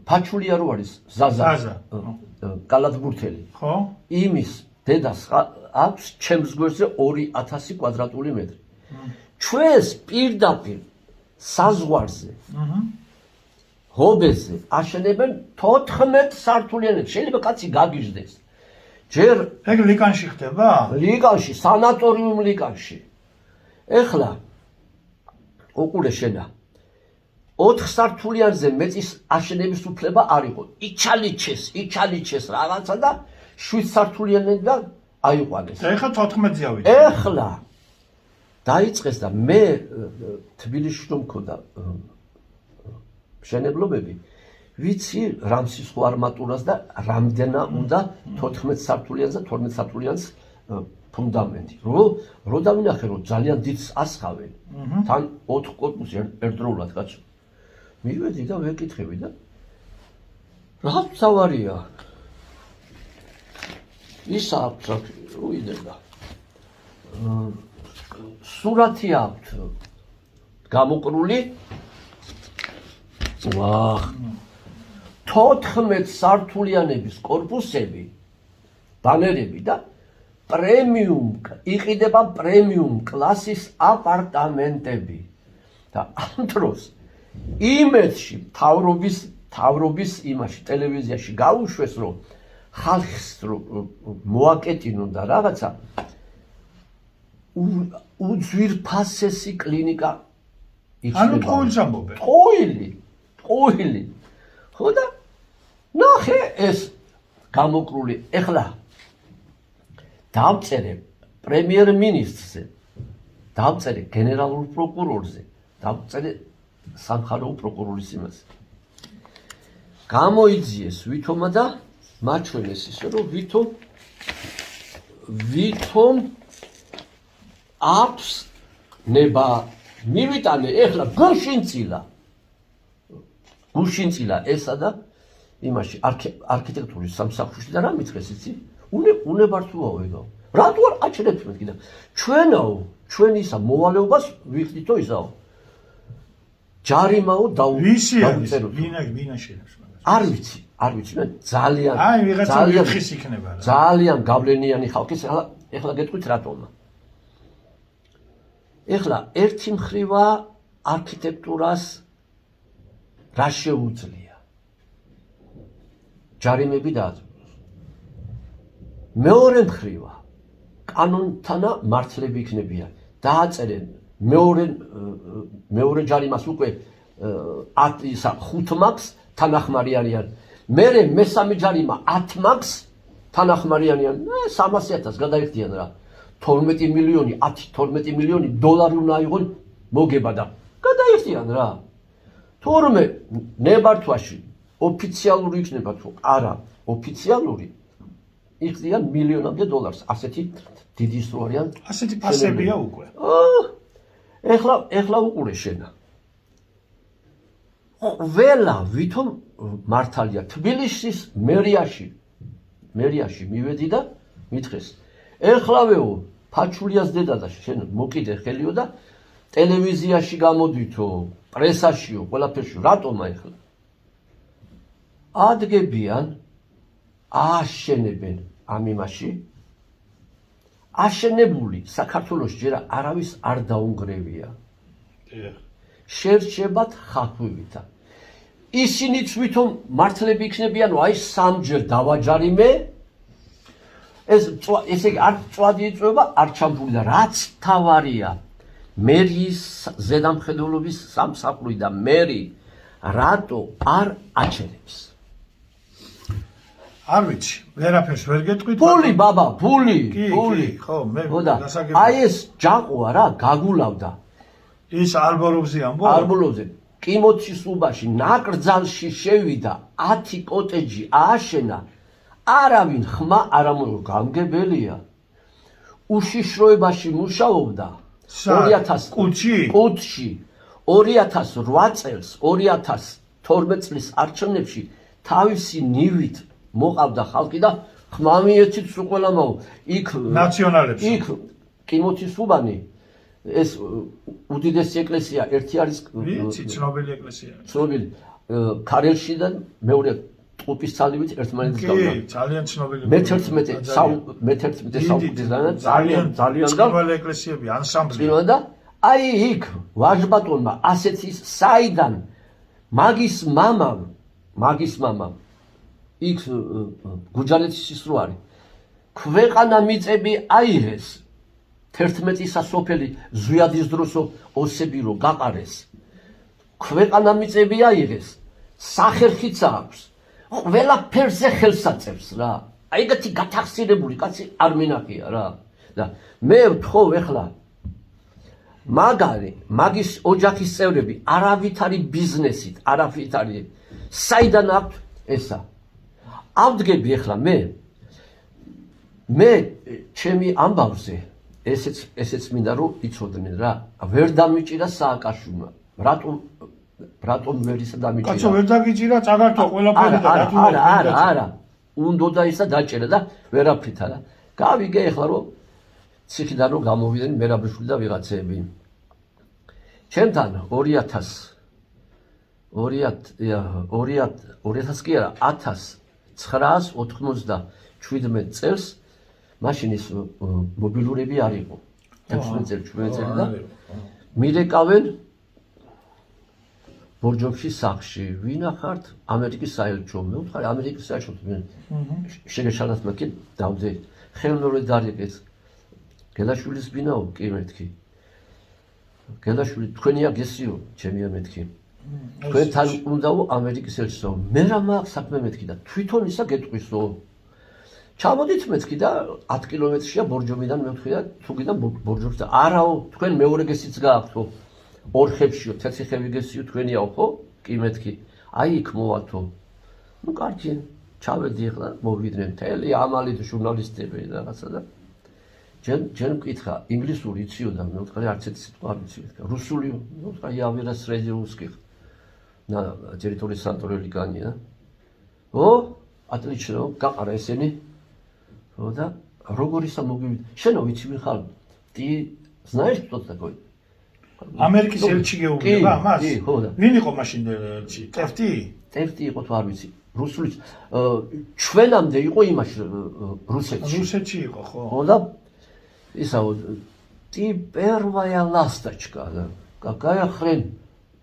Speaker 2: ფაჩულია რო არის ზაზა კალათბურთელი
Speaker 1: ხო
Speaker 2: იმის დედას აქვს ჩემს გვერდზე 2000 კვადრატული მეტრი ჩვენს პირდაპირ საზღვარზე ჰობეზე აშენებენ 14 სართულიანებს შეიძლება კაცი გაგიჟდეს ჯერ
Speaker 1: ეგ ლიკანში ხდება
Speaker 2: ლიკანში სანატორიუმ ლიკანში ეხლა უყურე შენა 4 სართულიანზე მეტის აშენების უფლება არ იყო იჩალიჩეს რაღაცა და 7 სართულიანიდან აიყვანეს
Speaker 1: ეხლა 14-ზე ავიდა
Speaker 2: ეხლა დაიწყეს და მე თბილისში რომ მქონდა მშენებლობები ვიცი რამსის ხო არმატურას და რამდენა უნდა 14 სართულიანს და 12 სართულიანს ფუნდამენტი რო დავინახე რომ ძალიან დიდს ასხავენ თან 4 კორპუსი ერთდროულად კაცო მივედი და ვეკითხები და რა თავარია ის აქვს უიდება სურათი აქვს გამოყრული 14 სართულიანების კორპუსები ბანერები და იყიდება პრემიუმ კლასის აპარტამენტები და ამ დროს იმედში თავრობის იმაში ტელევიზიაში გაუშვეს რომ ხალხს მოაკეტინონ და რაღაცა უძვირფასესი კლინიკა
Speaker 1: ანუ ტყუილს ამბობენ
Speaker 2: ტყუილი ხო და ნახე ეს გამოყრული ეხლა დავწერე პრემიერ მინისტრზე დავწერე გენერალურ პროკურორზე, დავწერე სამხარეო პროკურორის იმაზე. გამოიძიეს ვითომა და მაჩვენეს ისე რომ ვითომ აქვს ნება მივიტანე ეხლა გუშინწილა ესა და იმაში არქიტექტურის სამსახურში და რა მითხრეს იცი? უნებართუაო ეგაო. რატო არ აჩერებთ მე კიდე? ჩვენ ისა მოვალეობას ვიხდითო ისაო. ჯარიმაო
Speaker 1: ვისია ვინა შეიძლება
Speaker 2: არ ვიცი მე ძალიან
Speaker 1: აი ვიღაცა ვიხის იქნება რა
Speaker 2: ძალიან გავლენიანი ხალხი ეხლა გეტყვით რატომა ეხლა ერთი მხრივა არქიტექტურას რა შეუძლია ჯარიმები დააწყოს მეორე მხრივა კანონთანა მართლები იქნებიან დააწერენ მეორე ჯარიმას უკვე 5 მაქვს თანახმარიანიან. მერე მესამე ჯარიმა 10 მაქვს თანახმარიანიან. 300,000 გადაიხდიან რა. 12 მილიონი დოლარი უნდა აიღონ მოგება და გადაიხდიან რა. თორმე ნებართვაში ოფიციალური იქნება თუ არა ოფიციალური იხდიან მილიონამდე დოლარს. ასეთი დიდი სრულ არიან.
Speaker 1: ასეთი ფასებია უკვე.
Speaker 2: ეხლა უყურე შენა. ყველა ვითომ მართალია თბილისის მერიაში მივედი და მითხრეს ეხლავეო ფაჩულიას დედა და შენ მოკიდე ხელიო და ტელევიზიაში გამოდვითო პრესაშიო ყველაფერში რატომა ეხლა ადგებიან აშენებენ ამ იმაში აშენებული საქართველოს ჯერ არავის არ დაუნგრევია შერჩებათ ხახვივითა ისინიც ვითომ მართლები იქნებიან აი სამჯერ დავაჯარიმე ესე იგი არ წვადი იწვება არ ჩამფული და რაც თავარია მერის ზედამხედველობის სამსახური და მერი რატო არ აჩერებს
Speaker 1: არ ვიცი ვერაფერს ვერ გეტყვით
Speaker 2: ფული ბაბა ფული
Speaker 1: ხო მე
Speaker 2: დასაგებია აი ეს ჯაყვა რა გაგულავდა
Speaker 1: ის ალბოროვზე ამბობ
Speaker 2: ალბოროვზე კიმოთის უბაში ნაკრძალში შევიდა 10 კოტეჯი ააშენა არავინ ხმა არ გამგებელია უშიშროებაში მუშაობდა 2000 კუთში 2008 წელს 2012 წლის არჩევნებში თავისი ნივით მოყავდა ხალხი და ხმამიეთით სულ ყველამაო იქ
Speaker 1: ნაციონალებს
Speaker 2: იქ კიმოთის უბანი ეს უდიდესი ეკლესია ერთი არის
Speaker 1: ვიცი ცნობილი ეკლესია
Speaker 2: ცნობილი ქარელში და მეორე ტყუპის ძალივით ერთმანეთს გავდა
Speaker 1: კი ძალიან ცნობილი
Speaker 2: მე-11 საუკუნიდან ძალიან
Speaker 1: ცნობილი ეკლესიები ანსამბლი
Speaker 2: და აი იქ ვაჟბატონმა ასეთი საიდან მაგის მამამ იქ გუჯანეთის ისროარი ქვეყანა მიწები აიღეს 11 სოფელი ზვიადის დროსო ოსები რო გაყარეს ქვეყანა მიწები აიღეს სახერხიც აქვს ყველა ფერზე ხელსაწევს რა აი ეგეთი გათახსირებული კაცი არ მინახია რა და მე ვთხოვ ეხლა მაგის ოჯახის წევრები არავითარი ბიზნესით არავითარი საიდან აქვს ესა ავდგები ეხლა მე ჩემი ამბავზე ესეც მინდა რომ იცოდნენ რა ვერ დამიჭირა სააკაშვილმა რატომ ვერ ისა დამიჭირა
Speaker 1: კაცო ვერ დაგიჭირა წაგართო ყველაფერი და რატომ
Speaker 2: არა უნდოდა ისა დაჭერა და ვერაფრითა რა გავიგე ეხლა რომ ციხიდან რომ გამოვიდნენ მერაბიშვილი და ვიღაცები ჩემთან 2000 კი არა 1997 წელს მაშინ ის მობილურები არ იყო 16 წელი და მირეკავენ ბორჯომში სახში ვინახართ ამერიკის საელჩო მე ვთქარი ამერიკის საელჩო შეგეშალათ მეკი დავდე ხელმეორე დარიგეს გელაშვილის ბინაო კი მეთქი გელაშვილი თქვენია გესიო ჩემია მეთქი თქვენთან უნდაო ამერიკის ელჩო მე რა მაქვს საქმე მეთქი და თვითონ ისა გეტყვისო ჩამოდით მეთქი და 10 კილომეტრშია ბორჯომიდან მევთხი და თუგიდან ბორჯომს და არაო თქვენ მეორე გესიც გააქვთო ორხებშიო თეთრი ხევი გესიო თქვენიაო ხო კი მეთქი აი იქ მოვალთო ნუ კარგი ჩავედი ახლა მოვიდნენ მთელი ამალი და ჟურნალისტები რაღაცა და ჯერ მკითხა ინგლისური იციო და მე ვთქვა არც ერთი სიტყვა არ ვიცი რუსული მე ვთქვა я вырос среди русских на территории Санторо-Лигани да о отлично გაყარა ესენი ხო და როგორ ისა მოგივიდ შენო ვიცი ვინ ხარ ты знаешь кто такой
Speaker 1: ამერიკის ელჩი გეუბნება ამას
Speaker 2: კი ხო და
Speaker 1: ვინ იყო მაშინ ელჩი ტეფტი
Speaker 2: იყო თუ არ ვიცი რუსული ჩვენამდე იყო იმაში რუსეთში
Speaker 1: იყო ხო
Speaker 2: ხო და исао ты первая ласточка да какая хрень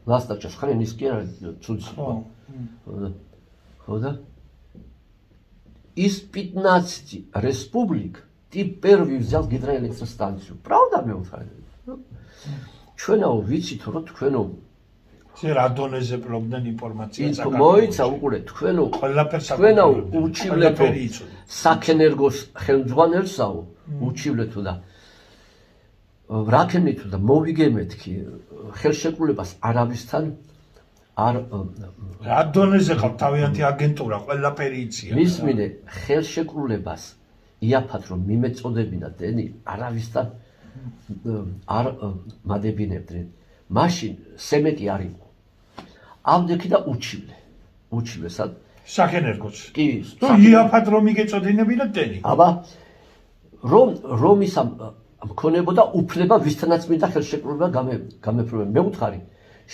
Speaker 2: ласточка хрень ის კი არა ცუცი ხო და из 15 республик ты первый взял гидроэлектростанцию правда მე ვთქვი ჩვენაო ვიცით რომ თქვენო
Speaker 1: ზე რა დონეზე პრობლემ ინფორმაცია
Speaker 2: საქართველოს მოიცა უყურე თქვენო თქვენაო უჩივლეთო საქენერგოს ხელმძღვანელსაო უჩივლეთო და რაკენითო და მოვიგემეთქი ხელშეკრულებას არავისთან არ
Speaker 1: რა დონეზე ხარ თავიანთი აგენტურა ყველაფერი იციან
Speaker 2: მისმინე ხელშეკრულებას იაფად რომ მიმეწოდებინა დენი არავისთან არ მადებინებდნენ მაშინ სემეტი არ იყო ამდექი და უჩივლე სად
Speaker 1: საქენერგოს
Speaker 2: კი
Speaker 1: თუ იაფად რომ იგეწოდინებინა დენი
Speaker 2: აბა რომ ის მქონებოდა უფლება ვისთანაც მინდა ხელშეკრულება გამეფრებინა მე ვუთხარი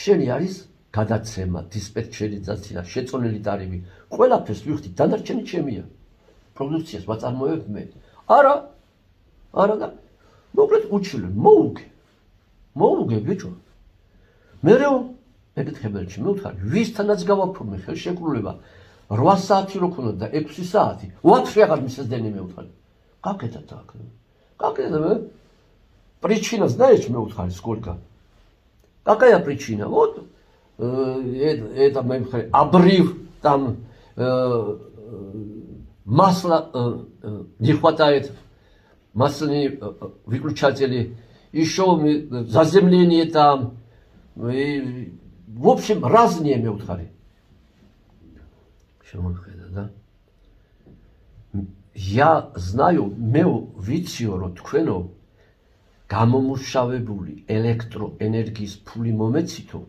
Speaker 2: შენი არის გადაცემა დისპეტჩერიზაცია შეწონილი ტარიფი ყველაფერს ვიხდი დანარჩენი ჩემია პროდუქციას ვაწარმოებ მე არა და მოკლედ უჩილე მოუგე ბიჭო მერე ეკითხებელში მე ვთქვი ვისთანაც გავაფორმე ხელშეკრულება 8 საათი რო ქონოდა და 6 საათი ვაფშე აღარ მისდენი მე ვთქვი გაკეთა так гакеда мы причина знаешь мы вთქვი сколько какая причина вот это мы обрыв там масла не хватает масляные выключатели еще заземление там в общем разные мы вთქვი что мы да я знаю მე ვიციო რომ თქვენო გამომუშავებული ელექტროენერგიის ფული მომეცითო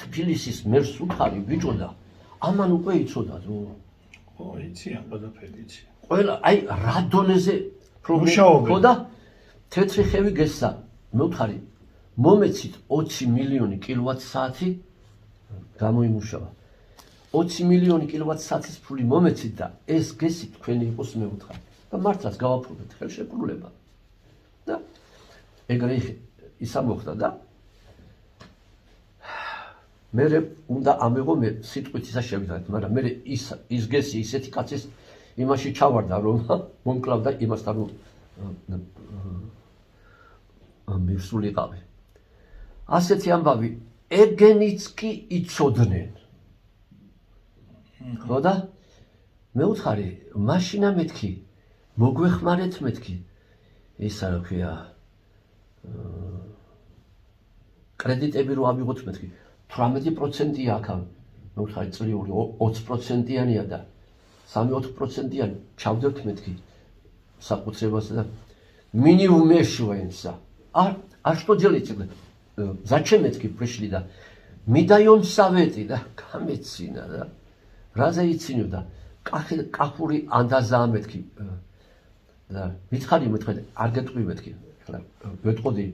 Speaker 2: თბილისის მერს უთხარი ბიჭო და ამან უკვე იცოდა რომ
Speaker 1: ო იციან ყველაფერი იციან
Speaker 2: ყველა აი რა დონეზე
Speaker 1: მუშაობენ
Speaker 2: ხო და თეთრი ხევი გესა მე ვთქვი მომეცით 20 მილიონი კილოვატ-საათი გამოიმუშავა 20 მილიონი კილოვატ-საათის ფული მომეცით და ეს გესი თქვენი იყოს მე ვთქვი და მართლაც გავაფრთხილეთ ხელშეკრულება და ეგრე ისა მოხდა და მე უნდა ამეღო მე სიტყვით ისა შევიდათ მაგრამ მე ის გესი ისეთი კაცის იმაში ჩავარდა რომ მომკლავდა იმასთან რომ მივსულიყავი ასეთი ამბავი ეგენიც კი იცოდნენ ხო და მე ვთქვი მაშინა მეთქი მოგვეხმარეთ მეთქი ისა რა ქვია კრედიტები რო ავიღოთ მეთქი 18%-ია აქ მე ვთქვი წლიური 20%-იანია და 3-4%-იანი ჩავდებთ მეთქი საკუთრებასა და минимум ешиваемся а что делаете зачем мეთქი пришли да мы даем советы да გამეცინა და რაზე იცინო და კახური ანდაზაა მეთქი და მითხარი მეთქი არ გეტყვი მეთქი ახლა ვეტყოდი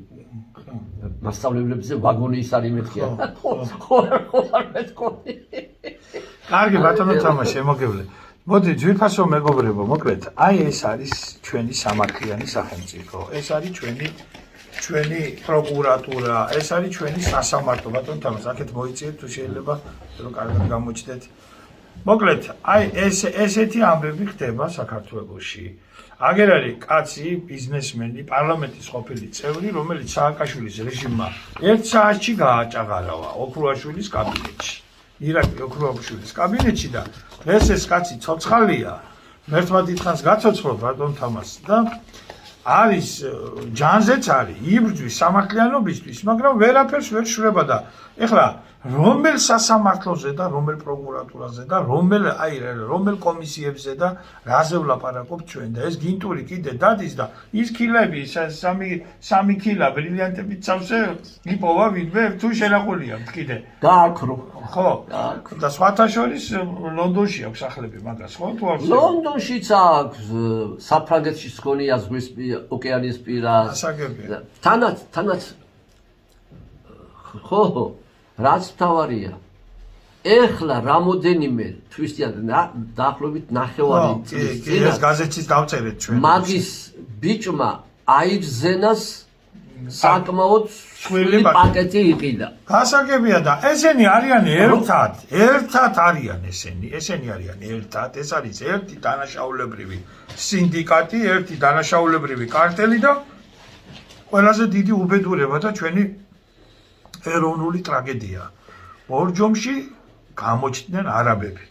Speaker 2: მასწავლებლებზე ვაგონი ის არის მეთქი ხო არ მეთქი
Speaker 1: კარგი ბატონო თამაშ შემოგევლე მოდი ძვირფასო მეგობრებო მოკლედ აი ეს არის ჩვენი სამართლიანი სახელმწიფო ეს არის ჩვენი პროკურატურა ეს არის ჩვენი სასამართლო ბატონო თამაშ აქეთ მოიწიეთ თუ შეიძლება რომ კარგად გამოჩნდეთ მოკლედ აი ესეთი ამბები ხდება საქართველოში აგერ არის კაცი ბიზნესმენი პარლამენტის ყოფილი წევრი რომელიც სააკაშვილის რეჟიმმა 1 საათში გააჭაღარავა ოქრუაშვილის კაბინეტში ირაკლი ოქრუაშვილის კაბინეტში და დღეს ეს კაცი ცოცხალია მერთმა დიდხანს გაცოცხლობ ბატონ თამასი და არის ჯანზეც არის იბრძვის სამართლიანობისთვის, მაგრამ ვერაფერს ვერ შვრება და ეხლა რომელ სასამართლოზე და რომელ პროკურატურაზე და რომელ კომისიებზე და რაზე ვლაპარაკობ ჩვენ და ეს გინტური კიდე დადის და ის ქილები სამი ქილა ბრილიანტებით წავსე იპოვა ვინმე თუ შენახულია კიდე
Speaker 2: გააქრო
Speaker 1: ხო და სხვათა შორის ლონდონში აქვს სახლები მაგას ხო თუ არ
Speaker 2: ლონდონშიც აქვს საფრანგეთში გქონია ზღვის ოკეანის პირას
Speaker 1: ასაგებია
Speaker 2: თანაც ხო რაც თავარია ეხლა რამოდენიმე თვისიან დაახლოებით ნახევარი წლის წინ
Speaker 1: ეს გაზეთშიც დავწერეთ ჩვენ
Speaker 2: მაგის ბიჭმა აიგზენას საკმაოდ სხვილი პაკეტი იყიდა
Speaker 1: გასაგებია და ესენი არიან ერთად არიან ესენი არიან ერთად ეს არის ერთი დანაშაულებრივი სინდიკატი ერთი დანაშაულებრივი კარტელი და ყველაზე დიდი უბედურება და ჩვენი ეროვნული ტრაგედია. ბორჯომში გამოჩნდნენ არაბები.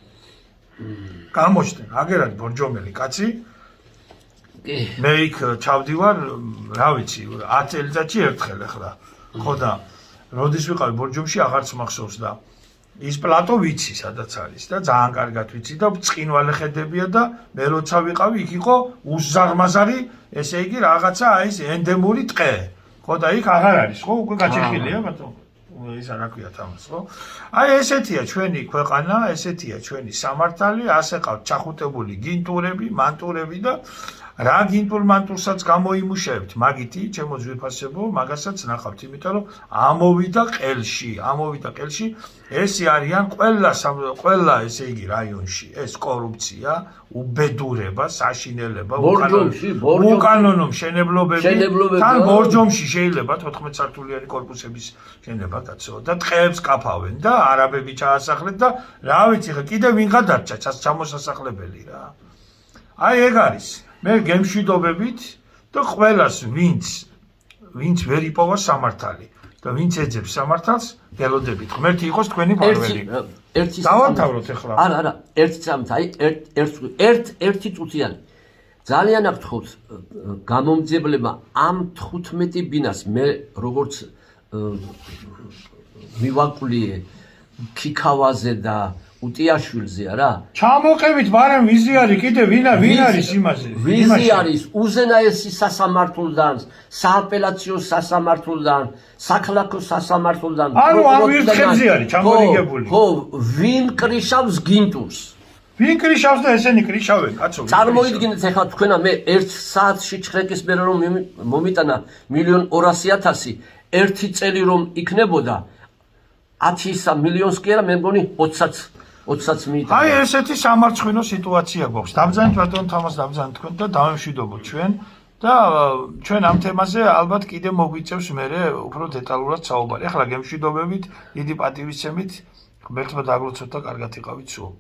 Speaker 1: გამოჩნდნენ, აგერად ბორჯომელი კაცი. მე იქ ჩავდივარ, რა ვიცი, 10 წელიწადში ერთხელ ახლა. ხო და როდის ვიყავი ბორჯომში აღარც მახსოვს და ის პლატო ვიცი, სადაც არის და ძალიან კარგად ვიცი და წყინვალე ხედებია და მე როცა ვიყავი, იქ იყო უზარმაზარი, ესე იგი რაღაცა ის ენდემური ტყე. ხო და იქ აღარ არის, ხო, უკვე გაჩეხილია ბატონო. ის რა ქვია თამას ხო? აი ესეთია ჩვენი ქვეყანა, ესეთია ჩვენი სამართალი, ასე ყავთ ჩახუტებული გინტურები, მანტურები და რა გინტურ მანტურსაც გამოიმუშავებთ, მაგითი ჩემო ძვირფასებო, მაგასაც ნახავთ, იმიტომ რომ ამოვიდა ყელში, ესე არიან ყველა ესე იგი რაიონში, ეს კორუფცია, უბედურება, საშინელება, უკანონო მშენებლობები, თან ბორჯომში შეიძლება 14 სართულიანი კორპუსების შენება კაცო და ტყეებს კაფავენ და არაბები ჩაასახლეთ და რა ვიცი ხა კიდე ვინ გადარჩა ჩამოსასახლებელი რა. აი ეგ არის. მე გემშვიდობებით და ყველას ვინც ვერ იპოვა სამართალი და ვინც ეძებს სამართალს გელოდებით ღმერთი იყოს თქვენი პარველი დავამთავროთ ახლა
Speaker 2: არა ერთი წამით აი ერთი წუთიანი ძალიან აფრთხოთ გამომძებლებმა ამ 15 ბინას მე როგორც მივაკვლიე ქიქავაზე და უტიაშვილზე არა
Speaker 1: ჩამოყევით მაგრამ ვიზი არის კიდე ვინ არის იმაზე
Speaker 2: ვიზი არის უზენაესი სასამართლოდან სააპელაციო სასამართლოდან საქალაქო სასამართლოდან
Speaker 1: ანუ ამ ვირთხებზე არის ჩამორიგებული
Speaker 2: ხო ვინ კრიშავს გინტურს
Speaker 1: ვინ კრიშავს და ესენი კრიშავენ კაცო
Speaker 2: წარმოიდგინეთ ახლა თქვენა მე 1 საათში ჩხრეკის მერე რომ მომიტანა 1,200,000 ერთი წელი რომ იქნებოდა 10 მილიონს კი არა მე მგონი 20-ს მიიტანა.
Speaker 1: აი ესეთი სამარცხვინო სიტუაცია გვაქვს. დავბრძანეთ ბატონ თამას დავბრძანეთ თქვენ და დავემშვიდობოთ ჩვენ და ჩვენ ამ თემაზე ალბათ კიდე მოგვიწევს მერე უფრო დეტალურად საუბარი. ახლა გემშვიდობებით, დიდი პატივისცემით, ღმერთმა დაგლოცოთ და კარგად იყავით სულ.